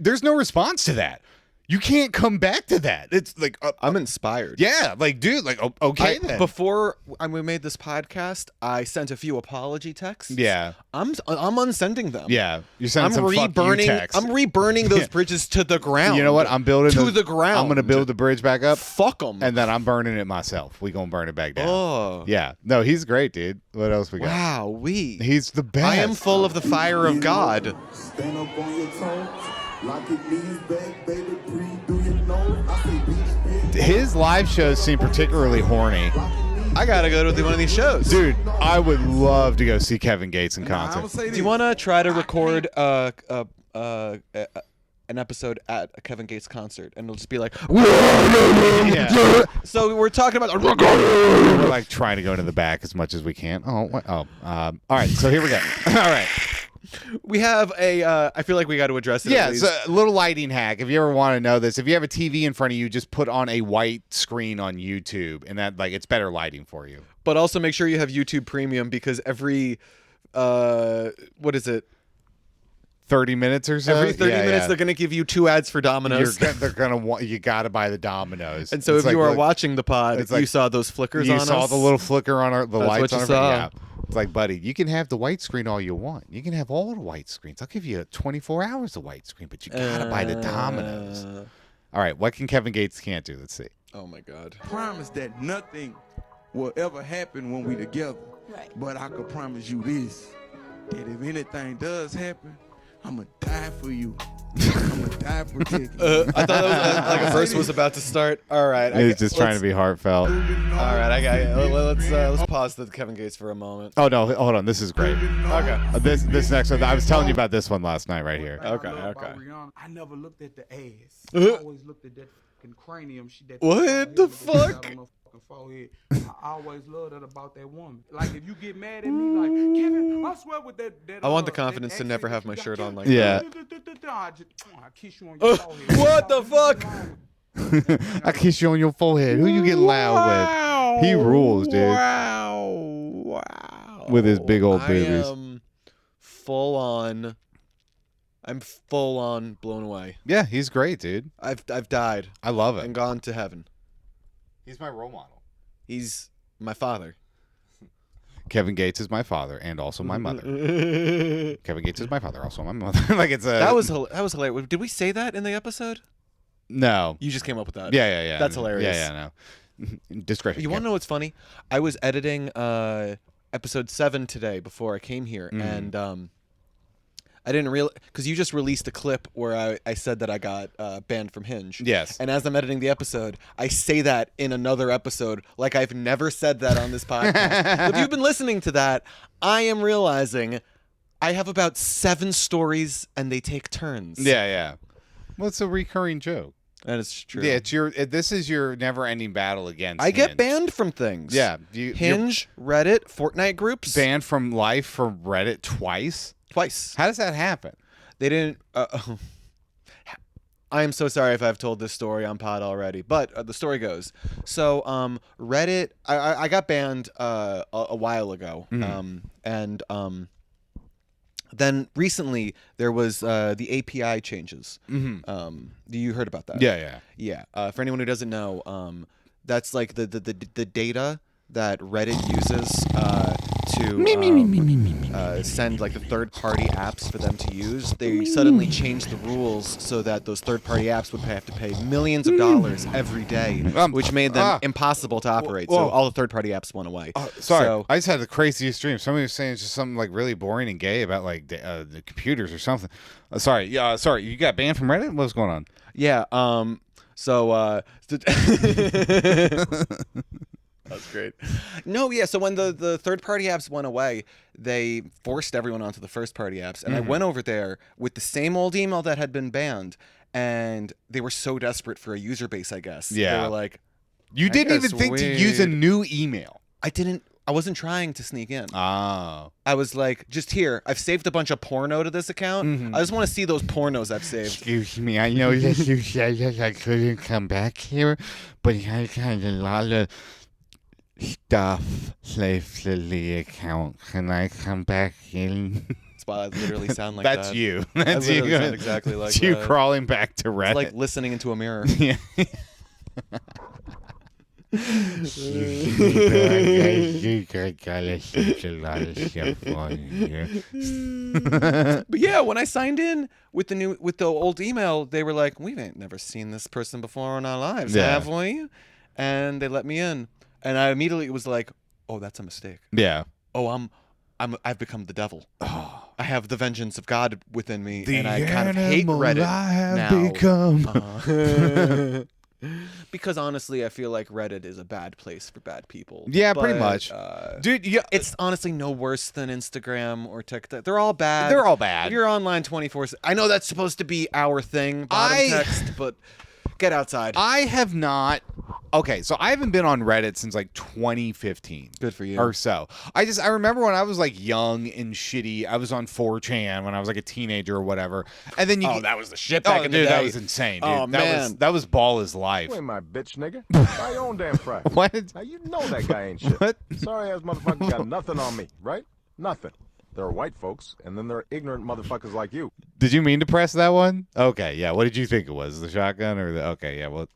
There's no response to that. You can't come back to that. It's like, I'm inspired. yeah, like, dude, like, okay then. Before we made this podcast, I sent a few apology texts. Yeah. I'm unsending them. Yeah, you're sending I'm some fuck you reburning. text. I'm reburning those bridges to the ground. You know what? I'm building to the ground. I'm gonna build the bridge back up, Fuck them. and then I'm burning it myself. We gonna burn it back down. Oh. Yeah. No, he's great, dude. What else we got? Wow, He's the best. I am full of the fire of God. Stand up on your toes. Lock your knees back, baby. Breathe through your nose. I say bitch, bitch. His live shows seem particularly horny. I gotta go to one of these shows. Dude, I would love to go see Kevin Gates in Nah, I would concert. say Do this. you want to try to record an episode at a Kevin Gates concert, and it'll just be like, Yeah. so we're talking about We're like trying to go into the back as much as we can. All right, so here we go. All right. We have a. I feel like we got to address it. Yeah, at it's least. a little lighting hack. If you ever want to know this, if you have a TV in front of you, just put on a white screen on YouTube, and that it's better lighting for you. But also make sure you have YouTube Premium, because every, what is it? 30 minutes or so. Every 30 minutes, they're going to give you 2 ads for Domino's. They're gonna want you. Got to buy the Domino's. And so It's if you like, are look, watching the pod, it's like- you saw those flickers you on saw us. the little flicker on the That's lights what you on saw. Yeah. It's like, buddy, you can have the white screen all you want. You can have all the white screens. I'll give you 24 hours of white screen, but you gotta buy the Domino's. All right, what can Kevin Gates can't do? Let's see. Oh my God. Promise that nothing will ever happen when we together. Right. But I can promise you this, that if anything does happen, I'ma die for you. I'ma die protecting you. I thought that was like a verse was about to start. All right. He's just trying to be heartfelt. All right. I got. Let's pause the Kevin Gates for a moment. Oh no, hold on. This is great. Okay. This next one, I was telling you about this one last night right here. Okay. I never looked at the ass. Uh-huh. I always looked at that fucking cranium. What the fuck? Forehead. I always loved that about that woman. Like, if you get mad at me, like, Kevin, I swear with that I want the confidence to never have my shirt on like that. Yeah. I kiss you on your forehead. What the fuck? I kiss you on your forehead. Who you getting loud with? He rules, dude. Wow. With his big old I boobies. am full on. I'm full on blown away. Yeah, he's great, dude. I've died I love and it. gone to heaven. He's my role model. He's my father. Kevin Gates is my father and also my mother. Kevin Gates is my father, also my mother. Like it's a That was hilarious. Did we say that in the episode? no. You just came up with that. Yeah. That's hilarious. Yeah. No. Discretion. You want to know what's funny? I was editing episode 7 today before I came here, and I didn't realize, because you just released a clip where I said that I got banned from Hinge. Yes. And as I'm editing the episode, I say that in another episode, like I've never said that on this podcast. If you've been listening to that, I am realizing I have about 7 stories, and they take turns. Yeah. Well, it's a recurring joke. And it's true. Yeah, this is your never-ending battle against I get Hinge. banned from things. Yeah. You're Hinge, Reddit, Fortnite groups. banned from life from Reddit twice. Twice. How does that happen? They didn't. I am so sorry if I've told this story on pod already, but the story goes. So, Reddit, I got banned a while ago, and then recently there was the API changes. You heard about that? Yeah. For anyone who doesn't know, that's like the data that Reddit uses to send like the third-party apps for them to use. They suddenly changed the rules so that those third-party apps would have to pay millions of dollars every day, which made them impossible to operate. So all the third-party apps went away. Sorry, So, I just had the craziest dream. Somebody was saying it's just something like really boring and gay about like the computers or something. Sorry, you got banned from Reddit? What's going on? yeah. That's great. No, yeah. So when the third-party apps went away, they forced everyone onto the first-party apps, and I went over there with the same old email that had been banned, and they were so desperate for a user base, I guess. Yeah. They were like, You didn't even guess think to use a weird. new email. I wasn't trying to sneak in. Oh. I was like, just here. I've saved a bunch of porno to this account. I just want to see those pornos I've saved. Excuse me, I know that you said that I couldn't come back here, but I got a lot of stuff saved to the account. Can I come back in? That's why I literally sound like that. That's you. I That's literally you. sound exactly like It's you that. crawling back to Reddit. It's like listening into a mirror. Yeah. But yeah, when I signed in with the old email, they were like, "We ain't never seen this person before in our lives, Yeah. have we?" And they let me in, and I immediately was like, "Oh, that's a mistake. Yeah. Oh, I've become the devil. I have the vengeance of God within me, and I kind of hate Reddit I have now." become. Because honestly, I feel like Reddit is a bad place for bad people. Yeah, pretty But, much. Dude, yeah, it's honestly no worse than Instagram or TikTok. They're all bad. they're all bad. You're online 24/7. I know that's supposed to be our thing, bottom text, but get outside. I have not. Okay, so I haven't been on Reddit since like 2015. Good for you. Or so. I remember when I was like young and shitty, I was on 4chan when I was like a teenager or whatever. And then that was the shit back in the dude, day. that was insane, dude. Oh, man. That was ball is life. You ain't my bitch, nigga. Buy your own damn fry. What? Now you know that guy ain't shit. What? Sorry ass motherfucker got nothing on me, right? Nothing. There are white folks, and then there are ignorant motherfuckers like you. Did you mean to press that one? Okay, yeah. What did you think it was? The shotgun or the... Okay, yeah, well...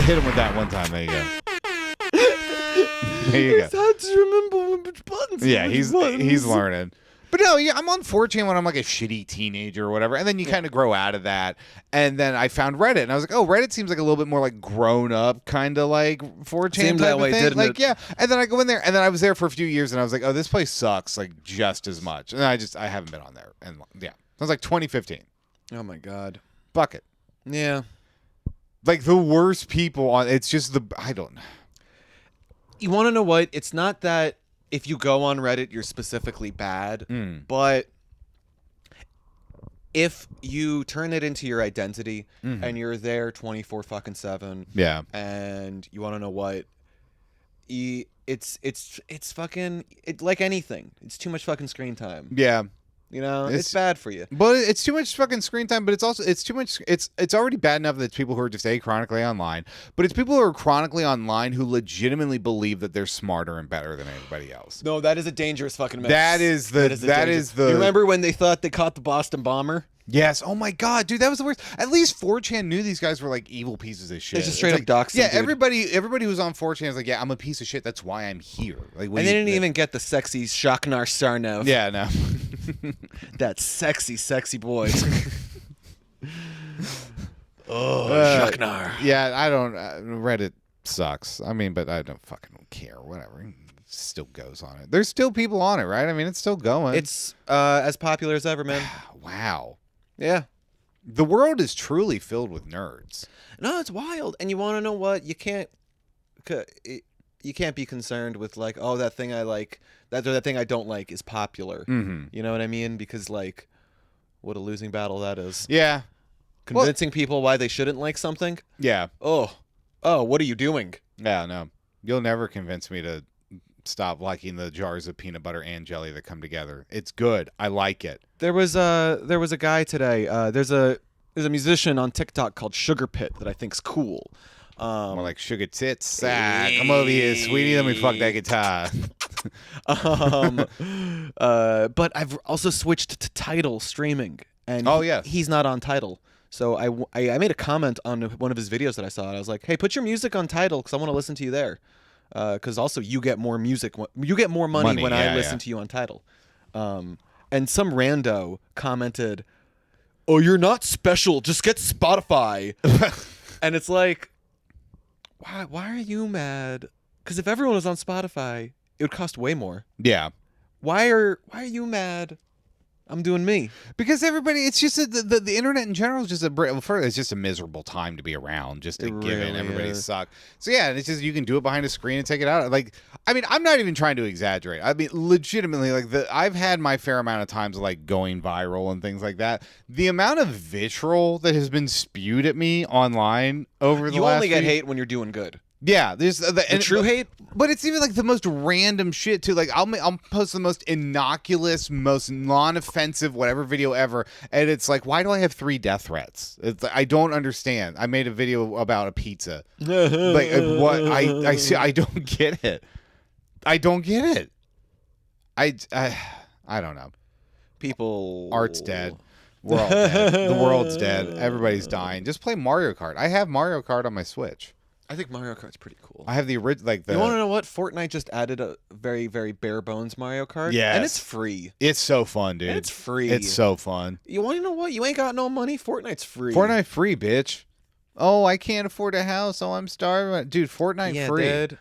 Hit him with that one time. There you go. There you go. It's hard to remember which buttons. Yeah, he's learning. But no, yeah, I'm on 4chan when I'm like a shitty teenager or whatever, and then you kind of grow out of that. And then I found Reddit, and I was like, oh, Reddit seems like a little bit more like grown up, kind of like 4chan Seemed type that of way, thing. didn't Like, it? yeah. And then I go in there, and then I was there for a few years, and I was like, oh, this place sucks, like just as much. And I haven't been on there, and yeah, that was like 2015. Oh my god. Bucket. Yeah. Like the worst people on. It's just I don't. You want to know what? It's not that if you go on Reddit, you're specifically bad, but if you turn it into your identity and you're there 24/7, Yeah. and you want to know what? It's fucking like anything. It's too much fucking screen time. Yeah. You know, It's- it's bad for you. But it's too much fucking screen time, but it's too much. It's already bad enough that it's people who are just chronically online, but it's people who are chronically online who legitimately believe that they're smarter and better than anybody else. No, that is a dangerous fucking mix. That is the You remember when they thought they caught the Boston bomber? Yes. Oh my god, dude, that was the worst. At least 4chan knew these guys were like evil pieces of shit. They just straight It's up like, doxed them, Yeah, dude. everybody who was on 4chan was like, yeah, I'm a piece of shit. That's why I'm here. Like, And they didn't even get the sexy Shaknar Sarnov. Yeah, no. That sexy boy. Oh, Uh, Shaknar. Yeah, I don't. Reddit sucks. I mean, but I don't fucking care. Whatever. It still goes on it. There's still people on it, right? I mean, it's still going. It's as popular as ever, man. Wow. Yeah. The world is truly filled with nerds. No, it's wild. And you want to know what? You can't be concerned with like, oh, that thing I like, that thing I don't like is popular. Mm-hmm. You know what I mean? Because like, what a losing battle that is. Yeah. Convincing people why they shouldn't like something. Yeah. Oh, what are you doing? Yeah, no. You'll never convince me to stop liking the jars of peanut butter and jelly that come together. It's good. I like it. There was a guy today. There's a musician on TikTok called Sugar Pit that I think's cool. More like sugar tits. Come over here, sweetie. Let me fuck that guitar. But I've also switched to Tidal streaming, and yes. he's not on Tidal. So I made a comment on one of his videos that I saw, and I was like, hey, put your music on Tidal because I want to listen to you there. Because also you get more music, you get more money when I listen to you on Tidal. And some rando commented, "Oh, you're not special. Just get Spotify." And it's like, why are you mad? Because if everyone was on Spotify, it would cost way more. Yeah. Why are you mad? I'm doing me. Because everybody, it's just the internet in general is just it's just a miserable time to be around, just a given. really Everybody is. suck. So yeah, it's just you can do it behind a screen and take it out. Like, I mean, I'm not even trying to exaggerate. I mean, legitimately, like I've had my fair amount of times like going viral and things like that. The amount of vitriol that has been spewed at me online over the You last only get few- hate when you're doing good. Yeah, there's The true hate. but it's even like the most random shit too. Like I'll post the most innocuous, most non-offensive whatever video ever, and it's like, why do I have 3 death threats? It's like, I don't understand. I made a video about a pizza. Like what? I see. I don't get it. I don't get it. I don't know. People. Art's dead. We're all dead. The world's dead. Everybody's dying. Just play Mario Kart. I have Mario Kart on my Switch. I think Mario Kart's pretty cool. I have the original, like the. You want to know what? Fortnite just added a very, very bare bones Mario Kart. Yes. And it's free. It's so fun, dude. It's free. It's so fun. You want to know what? You ain't got no money. Fortnite's free. Fortnite free, bitch. Oh, I can't afford a house. Oh, I'm starving. Dude, Fortnite Yeah, free. dude.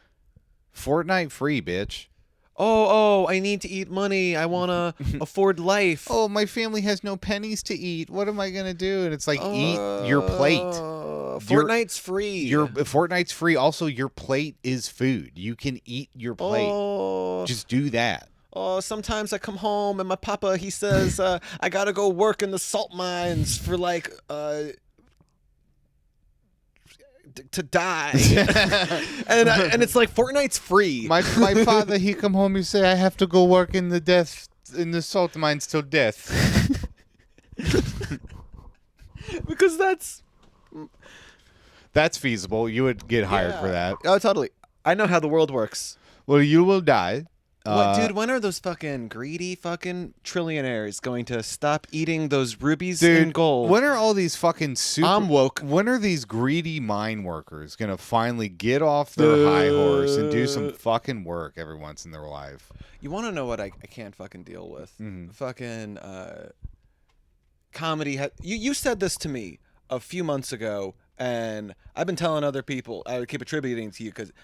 Fortnite free, bitch. Oh, I need to eat money. I want to afford life. Oh, my family has no pennies to eat. What am I gonna do? And it's like, eat your plate. Fortnite's free. Fortnite's free. Also, your plate is food. You can eat your plate. Oh. Just do that. Oh, sometimes I come home and my papa, he says, I gotta go work in the salt mines for like to die. and it's like Fortnite's free. My father, he come home, he say, I have to go work in the salt mines till death. Because that's feasible. You would get hired for that. Oh, totally. I know how the world works. Well, you will die. Dude, when are those fucking greedy fucking trillionaires going to stop eating those rubies Dude, and gold? when are all these fucking I'm woke. When are these greedy mine workers gonna finally get off their high horse and do some fucking work every once in their life? You want to know what I can't fucking deal with? Mm-hmm. Fucking comedy. You said this to me a few months ago, and I've been telling other people. I would keep attributing to you because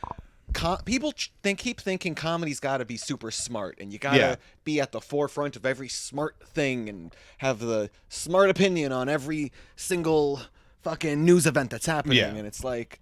people keep thinking comedy's got to be super smart, and you got to be at the forefront of every smart thing and have the smart opinion on every single fucking news event that's happening. Yeah. And it's like,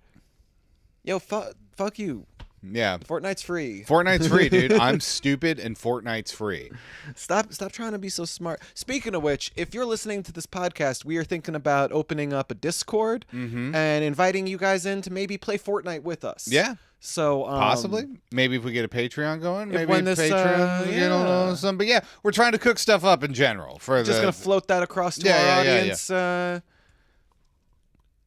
yo, fuck you. Yeah. Fortnite's free. Fortnite's free, dude. I'm stupid and Fortnite's free. Stop trying to be so smart. Speaking of which, if you're listening to this podcast, we are thinking about opening up a Discord and inviting you guys in to maybe play Fortnite with us. Yeah. So Possibly. Maybe if we get a Patreon going. Maybe when this, Patreon, you know, some. But yeah, we're trying to cook stuff up in general. Just gonna float that across to our audience.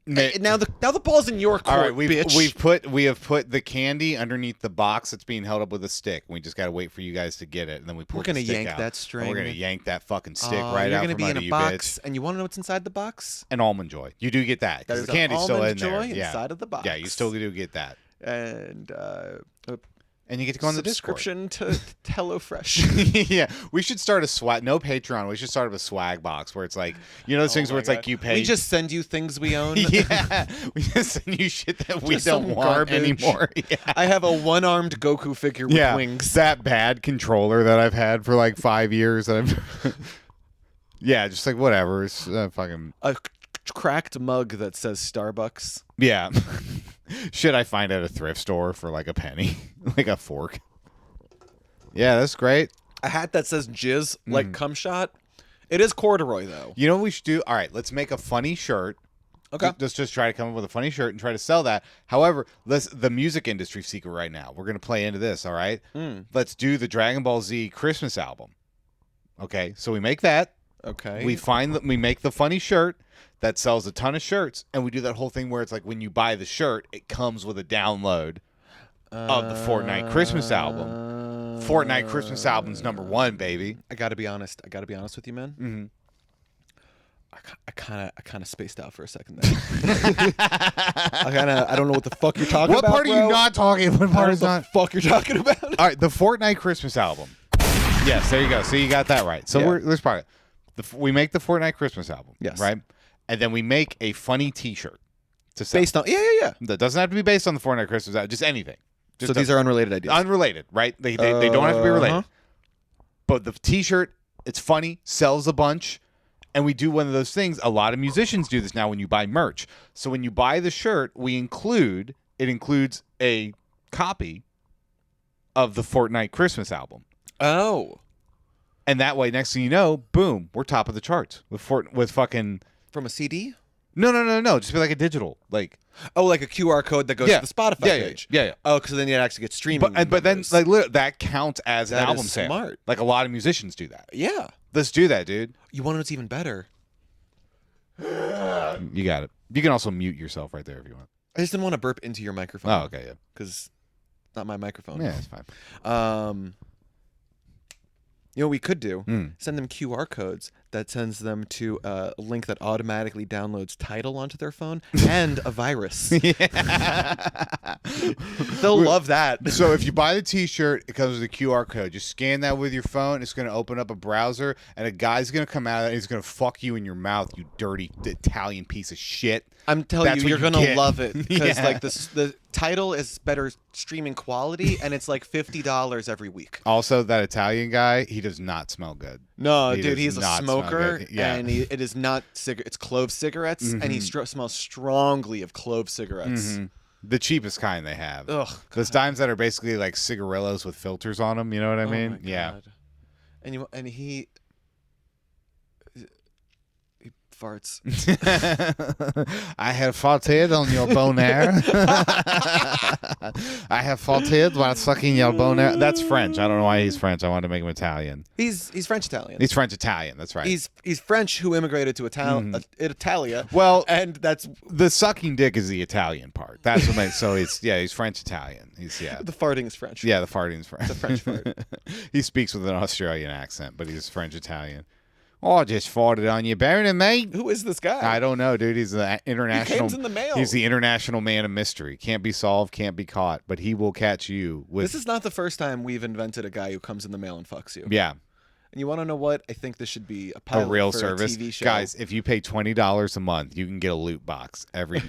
Now the ball's in your court, all right, bitch. we have put the candy underneath the box that's being held up with a stick. We just gotta wait for you guys to get it, and then we pull. We're gonna the stick yank out. that string. And we're gonna yank that fucking stick right you're out gonna from be in under a you, box, bitch. and you want to know what's inside the box? An almond joy. You do get that because There's the candy's still in Almond there. Joy inside of the box. Yeah, you still do get that, And and you get to go on the Discord. subscription to HelloFresh. Yeah, we should start a swag. No Patreon. We should start up a swag box where it's like, you know, those things where it's like you pay. We just send you things we own. Yeah, we just send you shit that we Just don't some want garbage. anymore. Yeah. I have a one-armed Goku figure with wings. That bad controller that I've had for like 5 years. That I'm. Yeah, just like whatever. It's fucking. A cracked mug that says Starbucks. Yeah. Shit I find at a thrift store for like a penny, like a fork. Yeah, that's great. A hat that says jizz, like cum shot. It is corduroy though. You know what we should do? All right, let's make a funny shirt. Okay. Let's just try to come up with a funny shirt and try to sell that. However, the music industry secret right now. We're going to play into this, all right? Let's do the Dragon Ball Z Christmas album. Okay, so we make that. Okay. We make the funny shirt that sells a ton of shirts, and we do that whole thing where it's like when you buy the shirt, it comes with a download of the Fortnite Christmas album. Fortnite Christmas album's #1, baby. I gotta be honest with you, man. Mm-hmm. I kind of spaced out for a second there. I don't know what the fuck you're talking What about. part are you not talking about? What I part don't is know what not? the fuck you're talking about? All right, the Fortnite Christmas album. Yes, there you go. So you got that right. So let's part. We make the Fortnite Christmas album. Yes. Right, and then we make a funny T-shirt to sell. Based on yeah. That doesn't have to be based on the Fortnite Christmas album. Just anything. So these are unrelated ideas. Unrelated, right? They don't have to be related. But the T-shirt, it's funny, sells a bunch, and we do one of those things. A lot of musicians do this now when you buy merch. So when you buy the shirt, it includes a copy of the Fortnite Christmas album. Oh. And that way, next thing you know, boom, we're top of the charts with fucking. From a CD? No. Just be like a digital, like. Oh, like a QR code that goes to the Spotify page. Yeah. Oh, because then you actually get streaming. But then like that counts as an That album is sale. smart. Like a lot of musicians do that. Yeah. Let's do that, dude. You want to know what's even better? You got it. You can also mute yourself right there if you want. I just didn't want to burp into your microphone. Oh, okay, yeah. Because not my microphone. Yeah, it's fine. You know what we could do? Hmm. Send them QR codes that sends them to a link that automatically downloads Tidal onto their phone and a virus. They'll love that. So if you buy the T-shirt, it comes with a QR code. Just scan that with your phone. It's going to open up a browser, and a guy's going to come out and he's going to fuck you in your mouth, you dirty Italian piece of shit. I'm telling That's you, what you're you gonna get. love it because Yeah. like the Tidal is better streaming quality, and it's like $50 every week. Also, that Italian guy, he does not smell good. No, He dude, does he's a not smell smoker, good. Yeah. and it is not it's clove cigarettes, and he smells strongly of clove cigarettes. The cheapest kind they have. Ugh, Those dimes that are basically like cigarillos with filters on them. You know what I mean? my Yeah. God. And he farts. I have farted on your bonaire. I have farted while sucking your bonaire. That's French. I don't know why he's French. I wanted to make him Italian. He's French Italian. He's French Italian. That's right. He's French who immigrated to Italia. Well, and that's the sucking dick is the Italian part. That's what makes. So he's French Italian. the farting is French. Yeah, the farting's French. It's a French fart. He speaks with an Australian accent, but he's French Italian. Oh, I just farted on you, Baron, mate. Who is this guy? I don't know, dude. He's the international. He came in the mail. He's the international man of mystery. Can't be solved, can't be caught, but he will catch you with. This is not the first time we've invented a guy who comes in the mail and fucks you. Yeah, And you want to know what? I think this should be a a pilot real for service, a TV show. guys. If you pay $20 a month, you can get a loot box every.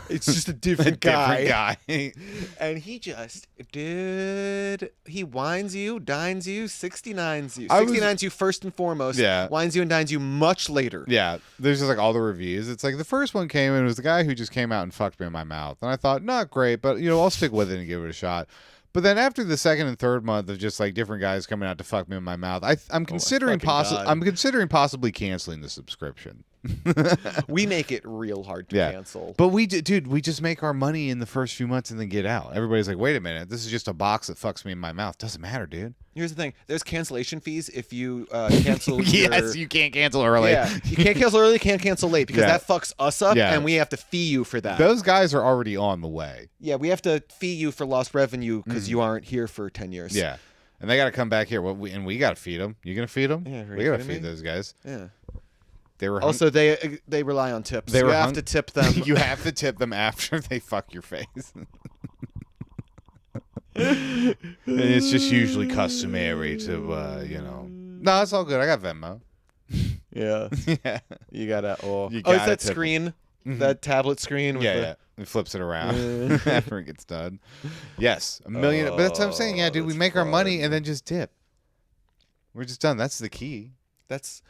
It's just a different different guy. guy. And he just, dude, he wines you, dines you, 69s you. I was- 69s you first and foremost. Yeah. Wines you and dines you much later. Yeah, there's just like all the reviews. It's like the first one came and it was the guy who just came out and fucked me in my mouth, and I thought not great, but I'll stick with it and give it a shot. But then after the second and third month of just like different guys coming out to fuck me in my mouth, I'm considering fucking God. I'm considering possibly canceling the subscription. We make it real hard to Yeah. cancel. But we just make our money in the first few months and then get out. Everybody's like, wait a minute, this is just a box that fucks me in my mouth. Doesn't matter, dude. Here's the thing. There's cancellation fees if you cancel Yes, you can't cancel early. Yeah, you can't cancel early, can't cancel late because Yeah. that fucks us up, Yeah. and we have to fee you for that. Those guys are already on the way. Yeah, we have to fee you for lost revenue because you aren't here for 10 years. Yeah. And they got to come back here. And we got to feed them. You going to feed them? Yeah, are we you got to kidding feed me? those guys. Yeah. They were Also, they rely on tips. They You were have hung- to tip them. you have to tip them after they fuck your face. And it's just usually customary to, No, it's all good. I got Venmo. Yeah. Yeah. You gotta. Oh, You it's gotta that tip 'em. screen, that tablet screen. With Yeah, the, yeah. It flips it around after it gets done. Yes, 1 million. But that's what I'm saying. Yeah, dude, we that's make our money fun. and then just dip. We're just done. That's the key. That's.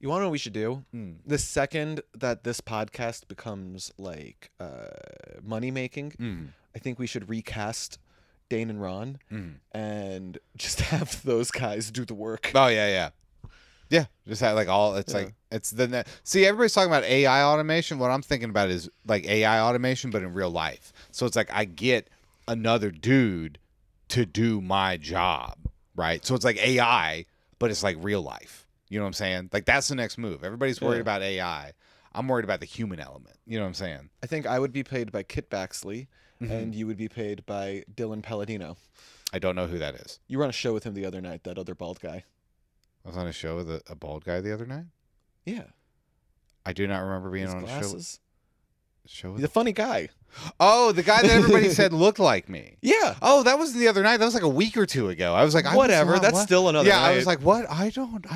You want to know what we should do? The second that this podcast becomes like money making, I think we should recast Dane and Ron and just have those guys do the work. Oh yeah, yeah, yeah. Just have like all. It's like it's the. See, everybody's talking about AI automation. What I'm thinking about is like AI automation, but in real life. So it's like I get another dude to do my job, right? So it's like AI, but it's like real life. You know what I'm saying? Like that's the next move. Everybody's worried about AI. I'm worried about the human element. You know what I'm saying? I think I would be paid by Kit Baxley, and you would be paid by Dylan Palladino. I don't know who that is. You were on a show with him the other night, that other bald guy. I was on a show with a bald guy the other night. Yeah. I do not remember being His on glasses. a show. He's a funny guy. Oh, the guy that everybody said looked like me. Yeah. Oh, that wasn't the other night. That was like a week or two ago. I was like, Whatever. what? That's still another Yeah, I night. was like, what? I don't.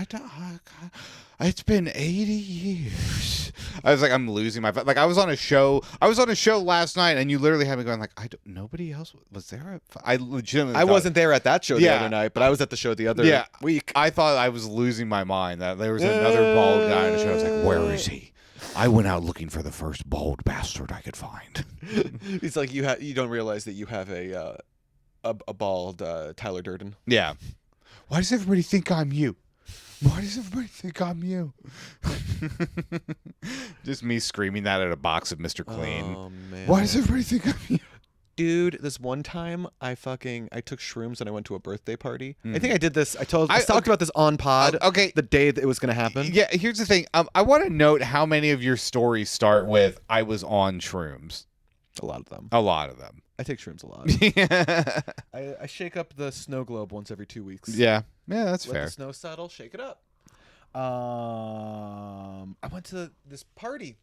It's been 80 years. I was like, I'm losing my. Like, I was on a show. Last night, and you literally had me going like, nobody else was there. I legitimately. I thought- wasn't there at that show the Yeah. other night, but I was at the show the other week. I thought I was losing my mind that there was another bald guy in the show. I was like, where is he? I went out looking for the first bald bastard I could find. It's like you don't realize that you have a bald Tyler Durden. Yeah. Why does everybody think I'm you? Why does everybody think I'm you? Just me screaming that at a box of Mr. Clean. Oh man. Why does everybody think I'm you? Dude, this one time I took shrooms and I went to a birthday party. I think I did this. I talked about this on pod. Okay. The day that it was going to happen. Yeah, here's the thing. I want to note how many of your stories start with I was on shrooms. A lot of them. A lot of them. I take shrooms a lot. Yeah. I shake up the snow globe once every 2 weeks. Yeah, that's Let fair. the snow settle, shake it up. I went to this party,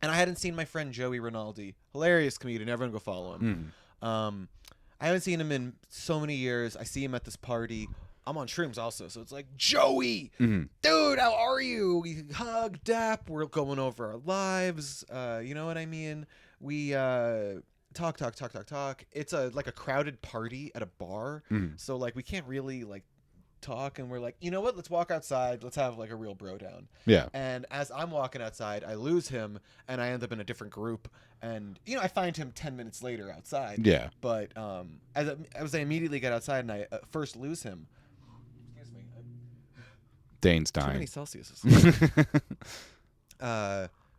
and I hadn't seen my friend Joey Rinaldi, hilarious comedian. Everyone go follow him. I haven't seen him in so many years. I see him at this party. I'm on shrooms also, so it's like, Joey, dude, how are you? We hug, dap. We're going over our lives. You know what I mean? We talk. It's like a crowded party at a bar, so like we can't really like talk, and we're like, you know what? Let's walk outside. Let's have like a real bro down. Yeah. And as I'm walking outside, I lose him, and I end up in a different group. And I find him 10 minutes later outside. Yeah. But as I immediately get outside and I first lose him. Excuse me. Dane's Too dying. many Celsius.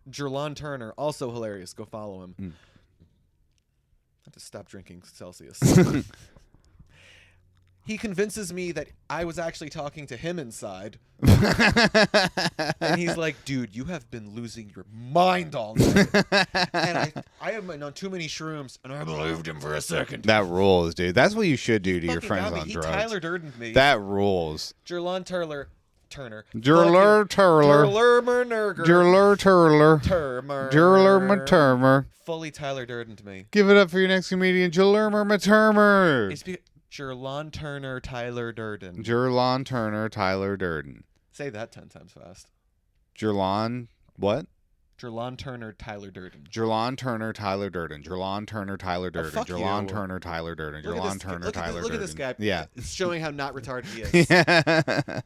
Jerlon Turner, also hilarious. Go follow him. I have to stop drinking Celsius. He convinces me that I was actually talking to him inside. And he's like, dude, you have been losing your mind all night. And I have been on too many shrooms, and I believed him for a second. That rules, dude. That's what you should do to your friends on he drugs. Tyler Durden'd me. That rules. Jerlon Turner. Jerler Turler. Fully Tyler Durden'd me. Give it up for your next comedian, Jerlermer Matermer. Jerlon Turner, Tyler Durden. Jerlon Turner, Tyler Durden. Say that 10 times fast. Jerlon, what? Jerlon Turner, Tyler Durden. Jerlon Turner, Tyler Durden. Jerlon Turner, Tyler Durden. Fuck Jerlon you. Turner, Tyler Durden. Jerlon Turner, Tyler Durden. Look at this guy. Yeah. It's showing how not retarded he is. Yeah.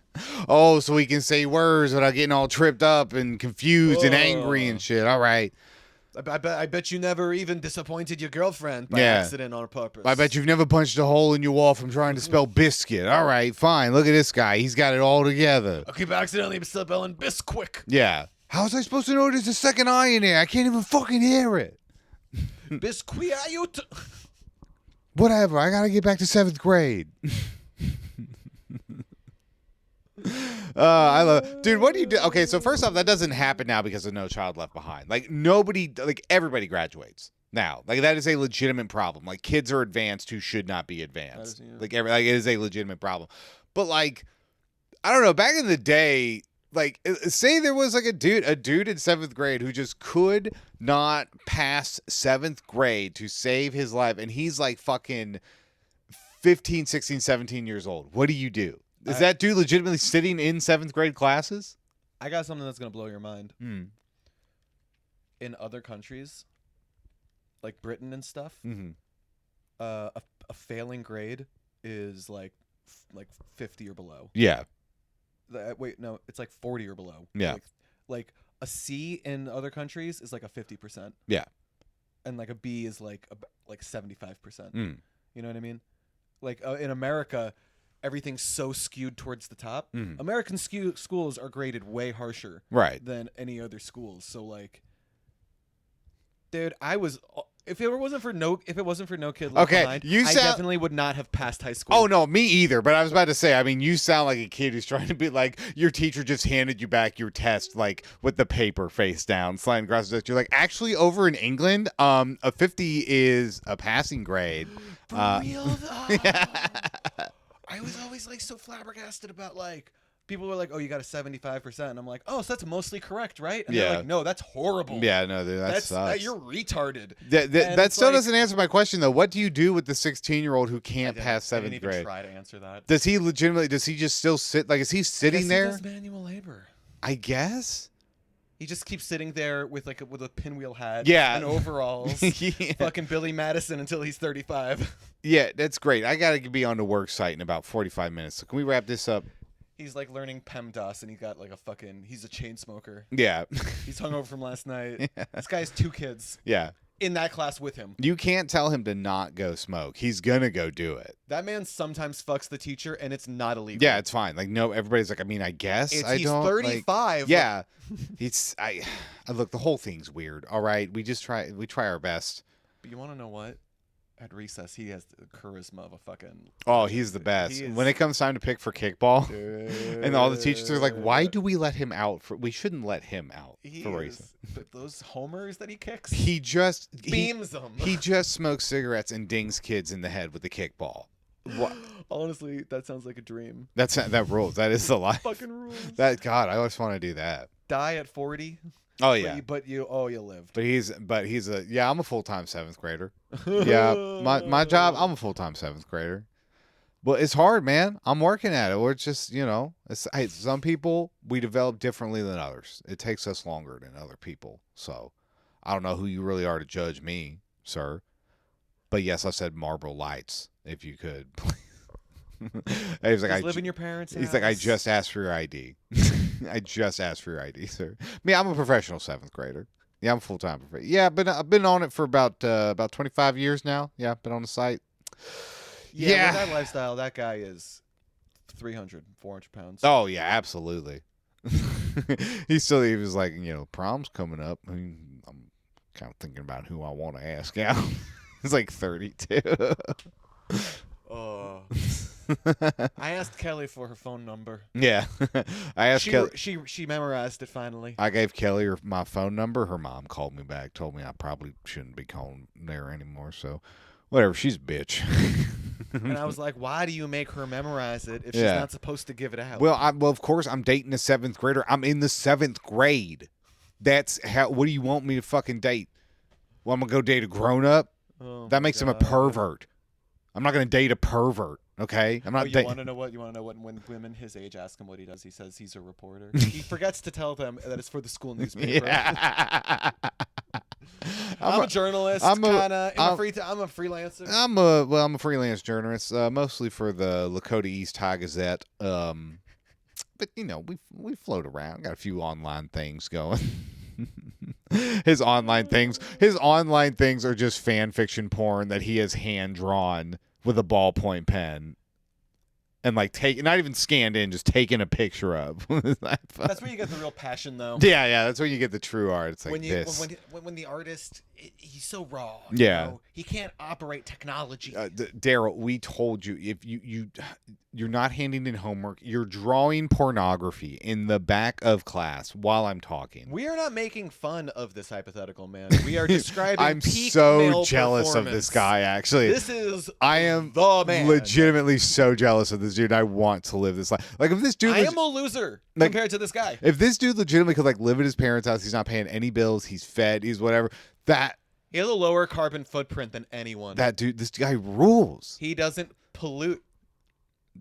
Oh, so he can say words without getting all tripped up and confused and angry and shit. All right. I bet you never even disappointed your girlfriend by accident on purpose. I bet you've never punched a hole in your wall from trying to spell biscuit. All right, fine. Look at this guy. He's got it all together. I keep accidentally spelling Bisquick. Yeah. How was I supposed to know there's a second I in there? I can't even fucking hear it. Bisquiayut. Whatever. I got to get back to 7th grade. I love, dude. What do you do? Okay, so first off, that doesn't happen now because of No Child Left Behind. Like everybody graduates now. Like that is a legitimate problem. Like kids are advanced who should not be advanced. Like it is a legitimate problem. But like, I don't know. Back in the day, like say there was like a dude in 7th grade who just could not pass 7th grade to save his life, and he's like fucking 15, 16, 17 years old. What do you do? Is that dude legitimately sitting in 7th grade classes? I got something that's going to blow your mind. In other countries, like Britain and stuff, a failing grade is like 50 or below. Yeah. Wait, no, it's like 40 or below. Yeah. Like a C in other countries is like a 50%. Yeah. And like a B is like 75%. You know what I mean? Like in America, everything's so skewed towards the top. American schools are graded way harsher than any other schools. So like, dude, if it wasn't for no kid left behind, I definitely would not have passed high school. Oh no, me either. But I was about to say, I mean, you sound like a kid who's trying to be like, your teacher just handed you back your test like with the paper face down, sliding across the desk. You're like, actually, over in England, a 50 is a passing grade. For real though. I was always like so flabbergasted about like people were like, "Oh, you got a 75%," and I'm like, "Oh, so that's mostly correct, right?" And they're like, "No, that's horrible." Yeah, no, dude, that sucks. You're retarded. That still doesn't answer my question though. What do you do with the 16-year-old who can't pass 7th grade? I didn't even try to answer that. Does he just still sit? Like, is he sitting there? He does manual labor. I guess. He just keeps sitting there with a pinwheel hat, and overalls, fucking Billy Madison until he's 35. Yeah, that's great. I gotta be on the work site in about 45 minutes. So can we wrap this up? He's like learning PEMDAS, and he got like he's a chain smoker. Yeah, he's hungover from last night. Yeah. This guy has 2 kids. Yeah. In that class with him. You can't tell him to not go smoke. He's gonna go do it. That man sometimes fucks the teacher, and it's not illegal. Yeah, it's fine. Like, no, everybody's like, I mean, I guess he's 35. Like, yeah, look, the whole thing's weird. All right, we try our best. But you want to know what? At recess, he has the charisma of a fucking... Oh, he's the best. When it comes time to pick for kickball, and all the teachers are like, why do we let him out? We shouldn't let him out for recess. But those homers that he kicks, he just beams them. He just smokes cigarettes and dings kids in the head with the kickball. Honestly, that sounds like a dream. That rules. That is the life. Fucking rules. That God, I always want to do that. Die at 40. Oh yeah. But you lived. But he's I'm a full-time 7th grader. Yeah, my job, I'm a full-time 7th grader. Well, it's hard, man. I'm working at it. Or it's just, some people we develop differently than others. It takes us longer than other people. So, I don't know who you really are to judge me, sir. But yes, I said Marlboro Lights, if you could. He was like, I live in your parents' house. He's like, I just asked for your ID. I just asked for your ID, sir. I'm a professional 7th grader. Yeah, I'm full-time professional. Yeah, I've been on it for about 25 years now. Yeah, been on the site. Yeah. With that lifestyle, that guy is 300, 400 pounds. Oh, yeah, absolutely. He was like, prom's coming up. I'm kind of thinking about who I want to ask now. He's like 32. Oh. I asked Kelly for her phone number. Yeah. I asked Kelly. She memorized it finally. I gave Kelly my phone number. Her mom called me back, told me I probably shouldn't be calling there anymore. So, whatever. She's a bitch. And I was like, why do you make her memorize it if she's not supposed to give it out? Well, of course, I'm dating a 7th grader. I'm in the 7th grade. That's how. What do you want me to fucking date? Well, I'm going to go date a grown-up? Oh, that makes him a pervert. I'm not going to date a pervert, okay? I'm not. You want to know what? You want to know what? When women his age ask him what he does, he says he's a reporter. He forgets to tell them that it's for the school newspaper. Yeah. I'm a journalist. I'm a freelancer. I'm a freelance journalist, mostly for the Lakota East High Gazette. But we float around. Got a few online things going. His online things are just fan fiction porn that he has hand drawn with a ballpoint pen and not even scanned in, just taking a picture of. That's where you get the real passion, though. Yeah, that's where you get the true art. It's like when the artist, he's so raw. Yeah, he can't operate technology. Daryl, we told you if you're not handing in homework, you're drawing pornography in the back of class while I'm talking. We are not making fun of this hypothetical man. We are describing. I'm peak so male jealous of this guy. Actually, I am the man. Legitimately so jealous of this dude. I want to live this life. Like if this dude, I am a loser compared to this guy. If this dude legitimately could live at his parents' house, he's not paying any bills, he's fed, he's whatever. He has a lower carbon footprint than anyone. This guy rules. He doesn't pollute.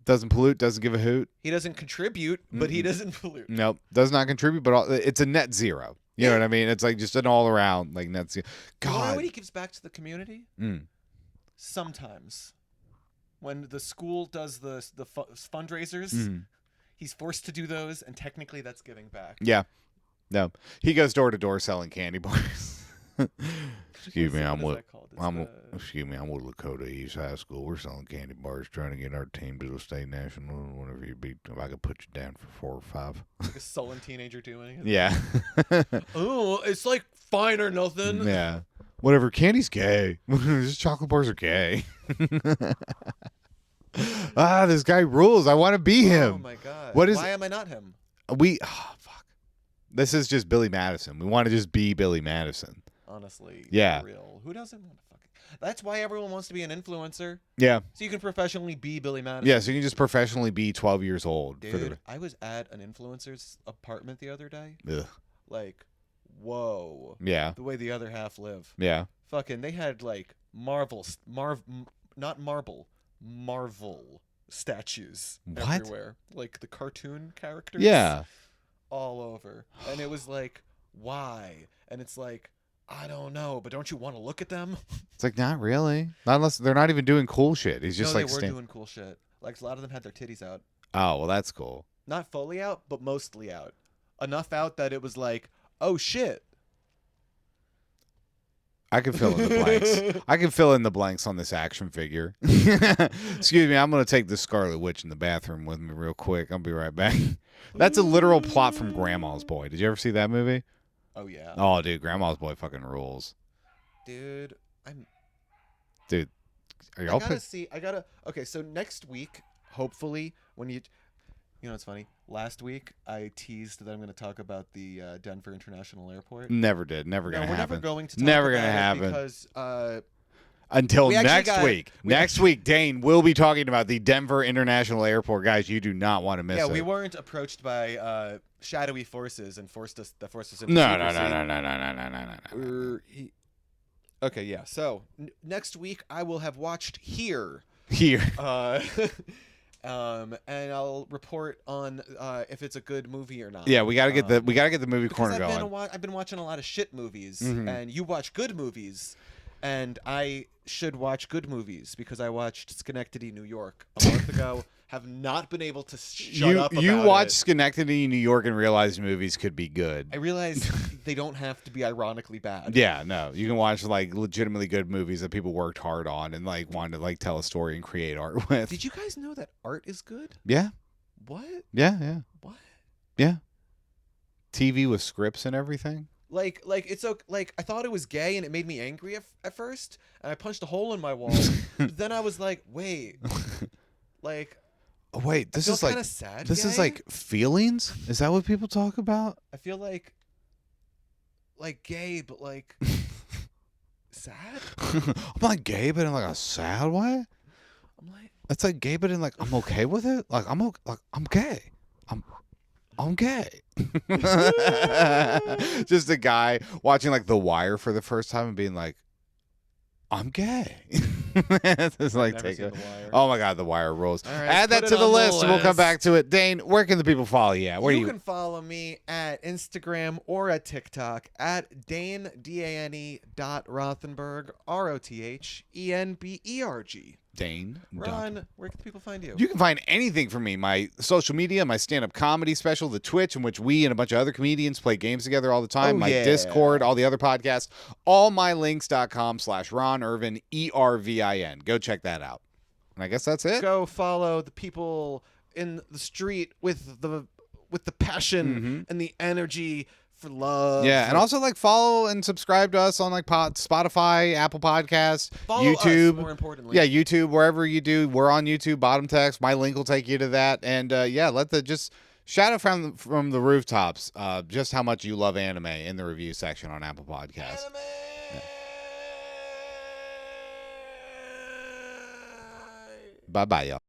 Doesn't pollute, doesn't give a hoot. He doesn't contribute, but he doesn't pollute. Nope, does not contribute, but it's a net zero. You know what I mean? It's like just an all around net zero. God, you know what he gives back to the community? Sometimes, when the school does the fundraisers, he's forced to do those, and technically that's giving back. Yeah, no, he goes door to door selling candy bars. Excuse me, I'm with Lakota East High School. We're selling candy bars, trying to get our team to the state national. Whenever you beat, if I could put you down for 4 or 5. Like a sullen teenager doing it. Yeah. Oh, it's like fine or nothing. Yeah. Whatever. Candy's gay. Just chocolate bars are gay. This guy rules. I want to be him. Oh my god. Why am I not him? Fuck. This is just Billy Madison. We want to just be Billy Madison. Honestly, yeah. Real. Who doesn't want to fucking? That's why everyone wants to be an influencer. Yeah. So you can professionally be Billy Madison. Yeah, so you can just professionally be 12 years old. Dude, I was at an influencer's apartment the other day. Ugh. Like, whoa. Yeah. The way the other half live. Yeah. Fucking, they had Marvel statues everywhere. Like the cartoon characters. Yeah. All over. And it was like, why? And it's like, I don't know, but don't you want to look at them? It's like, not really. Not unless they're not even doing cool shit. He's just they were doing cool shit. Like, a lot of them had their titties out. Oh, well, that's cool. Not fully out, but mostly out. Enough out that it was like, oh shit. I can fill in the blanks. I can fill in the blanks on this action figure. Excuse me, I'm going to take the Scarlet Witch in the bathroom with me real quick. I'll be right back. That's a literal plot from Grandma's Boy. Did you ever see that movie? Oh, yeah. Oh, dude, Grandma's Boy fucking rules. Dude, are y'all okay, so next week, hopefully, when you know, it's funny. Last week, I teased that I'm going to talk about the Denver International Airport. Never did. Never going to happen. We're never going to talk never about gonna it happen. Because Until We actually next got- week. Next week, Dane will be talking about the Denver International Airport. Guys, you do not want to miss it. we weren't approached by shadowy forces and forced us into No. Okay, yeah. So next week I will have watched Here. Here. And I'll report on if it's a good movie or not. Yeah, we gotta get the movie Because corner going. I've been watching a lot of shit movies, Mhm. and you watch good movies, and I should watch good movies because I watched Schenectady, New York a month ago. Have not been able to shut up about You watched it. Schenectady, New York, and realized movies could be good. I realized they don't have to be ironically bad. Yeah, no, you can watch like legitimately good movies that people worked hard on and like wanted to like tell a story and create art with. Did you guys know that art is good? Yeah, What? yeah. What? TV with scripts and everything. Like it's okay. Like I thought it was gay and it made me angry at first, and I punched a hole in my wall. But then I was like, wait, like. Oh, wait, this I feel is like kinda sad, this is gay. like feelings. Is that what people talk about? I feel like gay, but like sad. I'm like gay, but in like a sad way. I'm like, It's like gay, but in like I'm okay with it. Like I'm gay. I'm gay. Just a guy watching like The Wire for the first time and being like, I'm gay. It's like never take seen it. The Wire. Oh my god, The Wire rules. All right, Add that put to it the on the list, and we'll come list. back to it. Dane, where can the people follow you at? Where you you? can follow me at Instagram or at TikTok at Dane DANE .Rothenberg ROTHENBERG. Dane. Ron, where can people find you? You can find anything from me, my social media, my stand-up comedy special, the Twitch, in which we and a bunch of other comedians play games together all the time, Oh, my yeah. Discord, all the other podcasts, allmylinks.com/Ron Irvin, ERVIN. Go check that out. And I guess that's it. Go follow the people in the street with the passion and the energy for love. Yeah, and also like follow and subscribe to us on like Spotify, Apple Podcasts, follow YouTube. us, more importantly. Yeah, YouTube, wherever you do. We're on YouTube, bottom text. My link will take you to that. And yeah, just shout out from the rooftops just how much you love anime in the review section on Apple Podcasts. Bye-bye, y'all.